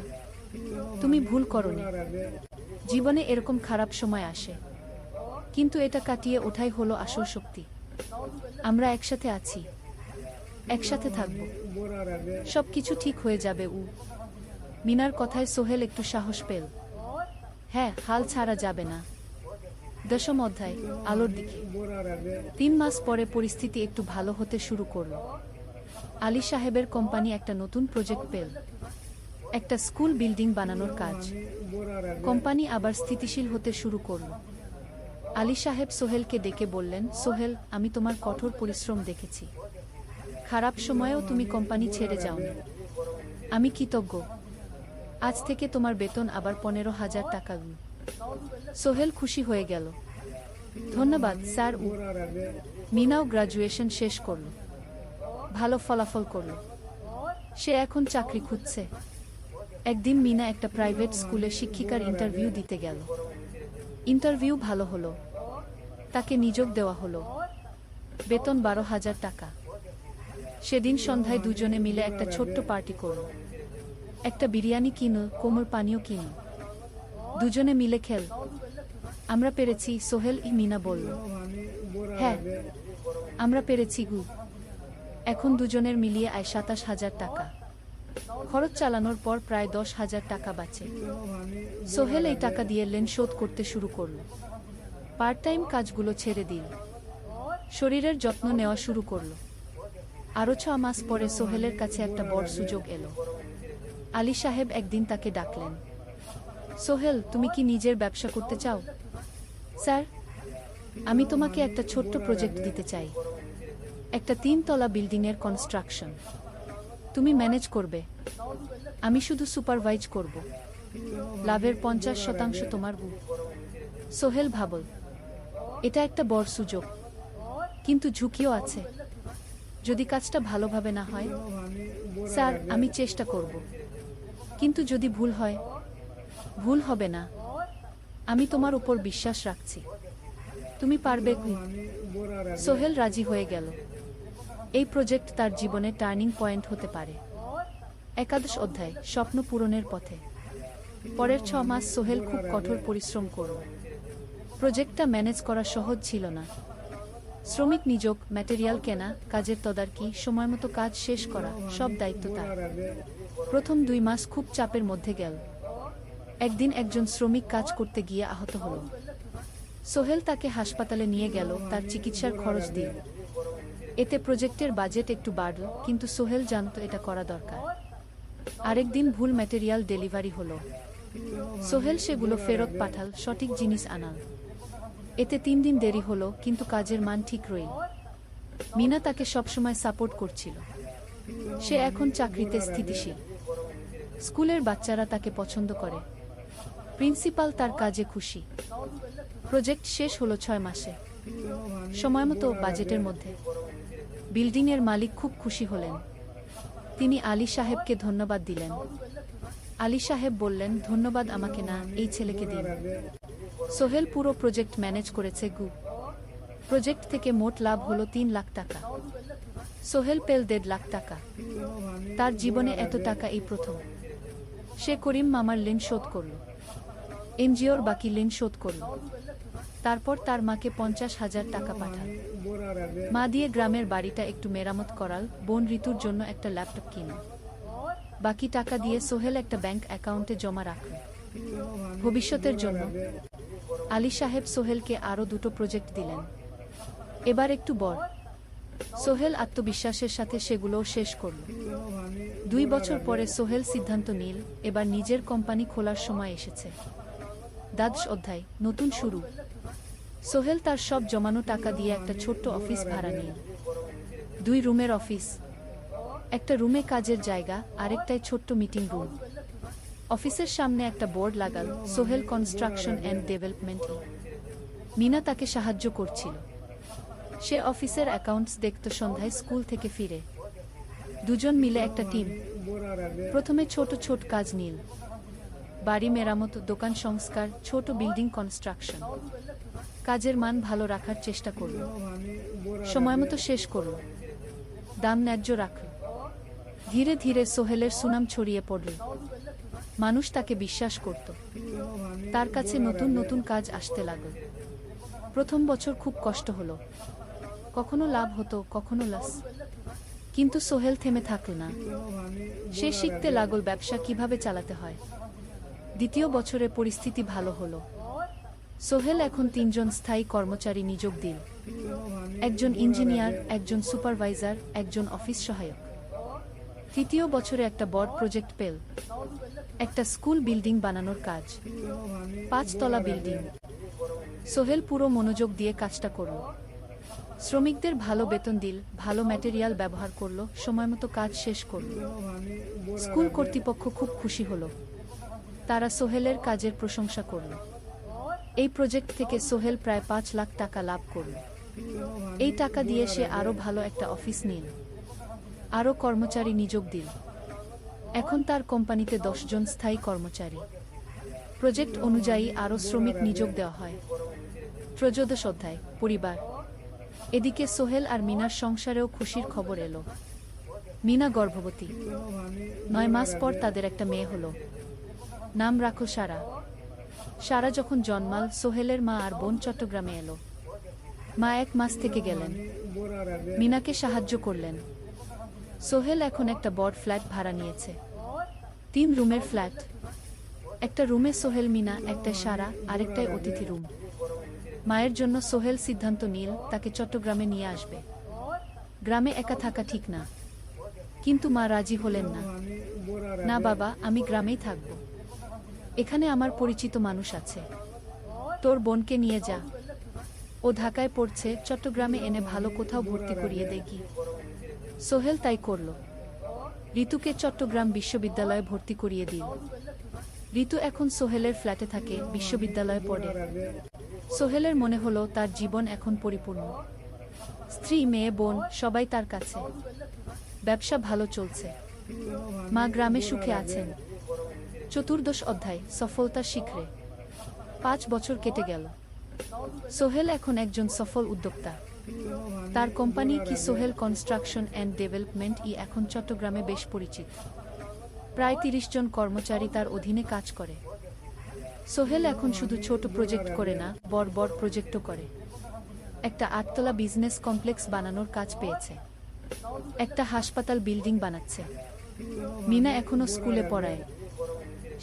তুমি ভুল করনি। জীবনে এরকম খারাপ সময় আসে, কিন্তু এটা কাটিয়ে ওঠাই হলো আসল শক্তি। আমরা একসাথে আছি, একসাথে থাকব, সব কিছু ঠিক হয়ে যাবে। মিনার কথায় সোহেল একটু সাহস পেল। হ্যাঁ, হাল ছাড়া যাবে না। 10ম অধ্যায়, আলোর দিকে। 3 মাস পরে পরিস্থিতি একটু ভালো হতে শুরু করল। আলী সাহেবের কোম্পানি একটা নতুন প্রজেক্ট পেল, একটা স্কুল বিল্ডিং বানানোর কাজ। কোম্পানি আবার স্থিতিশীল হতে শুরু করল। আলী সাহেব সোহেলকে ডেকে বললেন, সোহেল, আমি তোমার কঠোর পরিশ্রম দেখেছি। খারাপ সময়েও তুমি কোম্পানি ছেড়ে যাওনি। আমি কৃতজ্ঞ। আজ থেকে তোমার বেতন আবার 15,000 টাকা। সোহেল খুশি হয়ে গেল। ধন্যবাদ স্যার। মিনাও গ্রাজুয়েশন শেষ করল, ভালো ফলাফল করল। সে এখন চাকরি খুঁজছে। একদিন মিনা একটা প্রাইভেট স্কুলে শিক্ষিকার ইন্টারভিউ দিতে গেল। ইন্টারভিউ ভালো হলো, তাকে নিয়োগ দেওয়া হলো। বেতন 12,000 টাকা। সেদিন সন্ধ্যায় দুজনে মিলে একটা ছোট্ট পার্টি করল। একটা বিরিয়ানি কিনো, কোমল পানীয় কিনো, দুজনে মিলে খেল। আমরা পেরেছি সোহেল, মিনা বলল। হ্যাঁ, আমরা পেরেছি গু। এখন দুজনের মিলিয়ে আয় 27,000 টাকা। খরচ চালানোর পর প্রায় 10,000 টাকা বাঁচে। সোহেল এই টাকা দিয়ে লোন শোধ করতে শুরু করল। পার্ট টাইম কাজগুলো ছেড়ে দিল, শরীরের যত্ন নেওয়া শুরু করল। আরও 6 মাস পরে সোহেলের কাছে একটা বড় সুযোগ এলো। আলী সাহেব একদিন তাকে ডাকলেন। সোহেল, তুমি কি নিজের ব্যবসা করতে চাও? স্যার, আমি তোমাকে একটা ছোট্ট প্রজেক্ট দিতে চাই, একটা 3 তলা বিল্ডিংয়ের কনস্ট্রাকশন। তুমি ম্যানেজ করবে, আমি শুধু সুপারভাইজ করব। লাভের 50% তোমার। সোহেল ভাবল, এটা একটা বড় সুযোগ, কিন্তু ঝুঁকিও আছে। যদি কাজটা ভালোভাবে না হয়? স্যার, আমি চেষ্টা করব, কিন্তু যদি ভুল হয়? ভুল হবে না, আমি তোমার উপর বিশ্বাস রাখছি, তুমি পারবে। সোহেল রাজি হয়ে গেল। এই প্রজেক্ট তার জীবনে টার্নিং পয়েন্ট হতে পারে। 11 অধ্যায়, স্বপ্ন পূরণের পথে। পরের 6 মাস সোহেল খুব কঠোর পরিশ্রম করল। প্রজেক্টটা ম্যানেজ করা সহজ ছিল না। শ্রমিক নিয়োগ, ম্যাটেরিয়াল কেনা, কাজের তদারকি, সময়মতো কাজ শেষ করা, সব দায়িত্ব তার। প্রথম 2 মাস খুব চাপের মধ্যে গেল। একদিন একজন শ্রমিক কাজ করতে গিয়ে আহত হল। সোহেল তাকে হাসপাতালে নিয়ে গেল, তার চিকিৎসার খরচ দিল। এতে প্রজেক্টের বাজেট একটু বাড়ল, কিন্তু সোহেল জানত এটা করা দরকার। আরেকদিন ভুল ম্যাটেরিয়াল ডেলিভারি হলো। সোহেল সেগুলো ফেরত পাঠাল, সঠিক জিনিস আনাল। এতে 3 দিন দেরি হলো, কিন্তু কাজের মান ঠিক রইল। মিনা তাকে সবসময় সাপোর্ট করছিল। সে এখন চাকরিতে স্থিতিশীল। স্কুলের বাচ্চারা তাকে পছন্দ করে। প্রিন্সিপাল তার কাজে খুশি। প্রজেক্ট শেষ হলো 6 মাসে, সময়মতো, বাজেটের মধ্যে। বিল্ডিংয়ের মালিক খুব খুশি হলেন। তিনি আলী সাহেবকে ধন্যবাদ দিলেন। আলী সাহেব বললেন, ধন্যবাদ আমাকে না, এই ছেলেকে দিন। সোহেল পুরো প্রজেক্ট ম্যানেজ করেছে গু। প্রজেক্ট থেকে মোট লাভ হলো 3 লাখ টাকা। সোহেল পেল 1.5 লাখ টাকা। তার জীবনে এত টাকা এই প্রথম। সে করিম মামার ঋণ শোধ করল, এনজিওর বাকি ঋণ শোধ করল। তারপর তার মাকে 50,000 টাকা পাঠাল। মা দিয়ে গ্রামের বাড়িটা একটু মেরামত করাল, বোন ঋতুর জন্য একটা ল্যাপটপ কিনল। বাকি টাকা দিয়ে সোহেল একটা ব্যাংক অ্যাকাউন্টে জমা রাখল, ভবিষ্যতের জন্য। আলী সাহেব সোহেলকে আরও দুটো প্রজেক্ট দিলেন। এবার একটু বড়। সোহেল আত্মবিশ্বাসের সাথে সেগুলোও শেষ করল। 2 বছর পরে সোহেল সিদ্ধান্ত নিল, এবার নিজের কোম্পানি খোলার সময় এসেছে। দ্বাদশ অধ্যায়, নতুন শুরু। সোহেল তার সব জমানো টাকা দিয়ে একটা ছোট্ট অফিস ভাড়া নিল। 2 রুমের অফিস। একটা রুমে কাজের জায়গা, আরেকটায় ছোট্ট মিটিং রুম। অফিসের সামনে একটা বোর্ড লাগাল, Sohel construction and development. Mina তাকে সাহায্য করছিল। সে অফিসের অ্যাকাউন্টস দেখত সন্ধ্যায় স্কুল থেকে ফিরে। দুজন মিলে একটা টিম। প্রথমে ছোট ছোট কাজ নিল, বাড়ি মেরামত, দোকান সংস্কার, ছোট বিল্ডিং কনস্ট্রাকশন। কাজের মান ভালো রাখার চেষ্টা করল, সময়মতো শেষ করল, দাম ন্যায্য রাখল। ধীরে ধীরে সোহেলের সুনাম ছড়িয়ে পড়ল। মানুষ তাকে বিশ্বাস করত। তার কাছে নতুন নতুন কাজ আসতে লাগল। প্রথম বছর খুব কষ্ট হলো, কখনো লাভ হতো, কখনো লস। কিন্তু সোহেল থেমে থাকল না। সে শিখতে লাগল ব্যবসা কিভাবে চালাতে হয়। দ্বিতীয় বছরে পরিস্থিতি ভালো হলো। সোহেল এখন 3 জন স্থায়ী কর্মচারী নিয়োগ দিল। একজন ইঞ্জিনিয়ার, একজন সুপারভাইজার, একজন অফিস সহায়ক। তৃতীয় বছরে একটা বড় প্রজেক্ট পেল, একটা স্কুল বিল্ডিং বানানোর কাজ। 5 তলা বিল্ডিং। সোহেল পুরো মনোযোগ দিয়ে কাজটা করল। শ্রমিকদের ভালো বেতন দিল, ভালো ম্যাটেরিয়াল ব্যবহার করল, সময়মতো কাজ শেষ করল। স্কুল কর্তৃপক্ষ খুব খুশি হলো। তারা সোহেলের কাজের প্রশংসা করল। এই প্রজেক্ট থেকে সোহেল প্রায় 5 লাখ টাকা লাভ করল। এই টাকা দিয়ে সে আরও ভালো একটা অফিস নিল, আরও কর্মচারী নিয়োগ দিল। এখন তার কোম্পানিতে 10 জন স্থায়ী কর্মচারী। প্রজেক্ট অনুযায়ী আরও শ্রমিক নিয়োগ দেওয়া হয়। ত্রয়োদশ অধ্যায়, পরিবার। এদিকে সোহেল আর মিনার সংসারেও খুশির খবর এলো। মিনা গর্ভবতী। 9 মাস পর তাদের একটা মেয়ে হলো। নাম রাখো সারা। সারা যখন জন্মাল, সোহেলের মা আর বোন চট্টগ্রামে এলো। মা 1 মাস থেকে গেলেন, মিনাকে সাহায্য করলেন। সোহেল এখন একটা বড় ফ্ল্যাট ভাড়া নিয়েছে। 3 রুমের ফ্ল্যাট। একটা রুমে সোহেল, মিনা, একটায় সারা, আরেকটায় অতিথি রুম। মায়ের জন্য সোহেল সিদ্ধান্ত নিল তাকে চট্টগ্রামে নিয়ে আসবে। গ্রামে একা থাকা ঠিক না। কিন্তু মা রাজি হলেন না। না বাবা, আমি গ্রামেই থাকব। এখানে আমার পরিচিত মানুষ আছে। তোর বোনকে নিয়ে যা। ও ঢাকায় পড়ছে, চট্টগ্রামে এনে ভালো কোথাও ভর্তি করিয়ে দেখি। সোহেল তাই করল। ঋতুকে চট্টগ্রাম বিশ্ববিদ্যালয়ে ভর্তি করিয়ে দিল। ঋতু এখন সোহেলের ফ্ল্যাটে থাকে, বিশ্ববিদ্যালয়ে পড়ে। সোহেলের মনে হলো তার জীবন এখন পরিপূর্ণ। স্ত্রী, মেয়ে, বোন সবাই তার কাছে। ব্যবসা ভালো চলছে। মা গ্রামে সুখে আছেন। চতুর্দশ অধ্যায়, সফলতার শিখরে। 5 বছর কেটে গেল। সোহেল এখন একজন সফল উদ্যোক্তা। তার কোম্পানি কি সোহেল কনস্ট্রাকশন অ্যান্ড ডেভেলপমেন্ট এখন চট্টগ্রামে বেশ পরিচিত। প্রায় 30 জন কর্মচারী তার অধীনে কাজ করে। সোহেল এখন শুধু ছোট প্রজেক্ট করে না, বড় বড় প্রজেক্টও করে। একটা 8 তলা বিজনেস কমপ্লেক্স বানানোর কাজ পেয়েছে। একটা হাসপাতাল বিল্ডিং বানাচ্ছে। মিনা এখনো স্কুলে পড়ায়।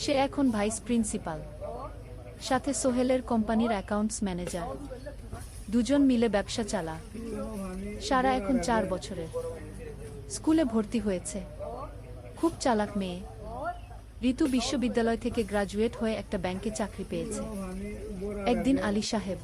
সে এখন ভাইস প্রিন্সিপাল। সাথে সোহেলের কোম্পানির অ্যাকাউন্টস ম্যানেজার। 2 জন মিলে ব্যবসা চালা। সারা এখন 4 বছরের। স্কুলে ভর্তি হয়েছে। খুব চালাক মেয়ে। ঋতু বিশ্ববিদ্যালয় থেকে গ্রাজুয়েট হয়ে একটা ব্যাংকে চাকরি পেয়েছে। একদিন আলী সাহেব